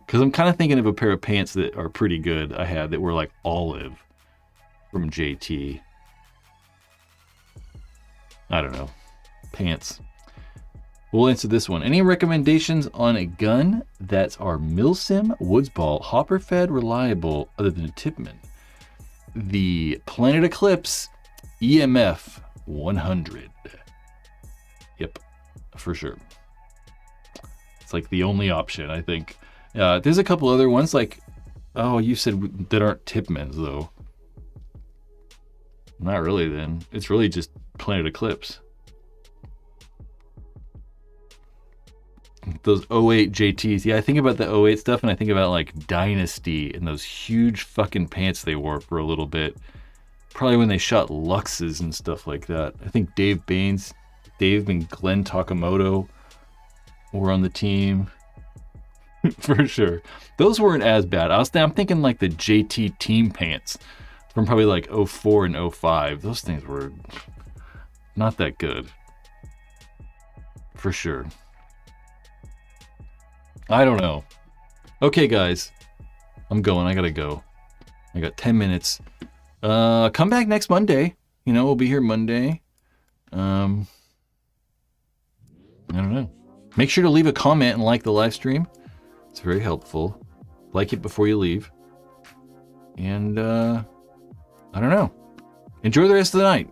Because I'm kind of thinking of a pair of pants that are pretty good I had that were like olive from JT. I don't know. Pants. We'll answer this one. Any recommendations on a gun that's our Milsim Woodsball hopper fed reliable other than a Tipman? The Planet Eclipse EMF 100. Yep, for sure. It's like the only option, I think. There's a couple other ones like, oh, you said that aren't Tipmans though. Not really then. It's really just Planet Eclipse. Those 08 JTs. Yeah, I think about the 08 stuff and I think about like Dynasty and those huge fucking pants they wore for a little bit. Probably when they shot Luxes and stuff like that. I think Dave and Glenn Takamoto were on the team. For sure. Those weren't as bad. I'm thinking like the JT team pants from probably like 04 and 05. Those things were not that good. For sure. I don't know. Okay, guys. I'm going. I gotta go. I got 10 minutes. Come back next Monday. You know, we'll be here Monday. I don't know. Make sure to leave a comment and like the live stream. It's very helpful. Like it before you leave. And, I don't know. Enjoy the rest of the night.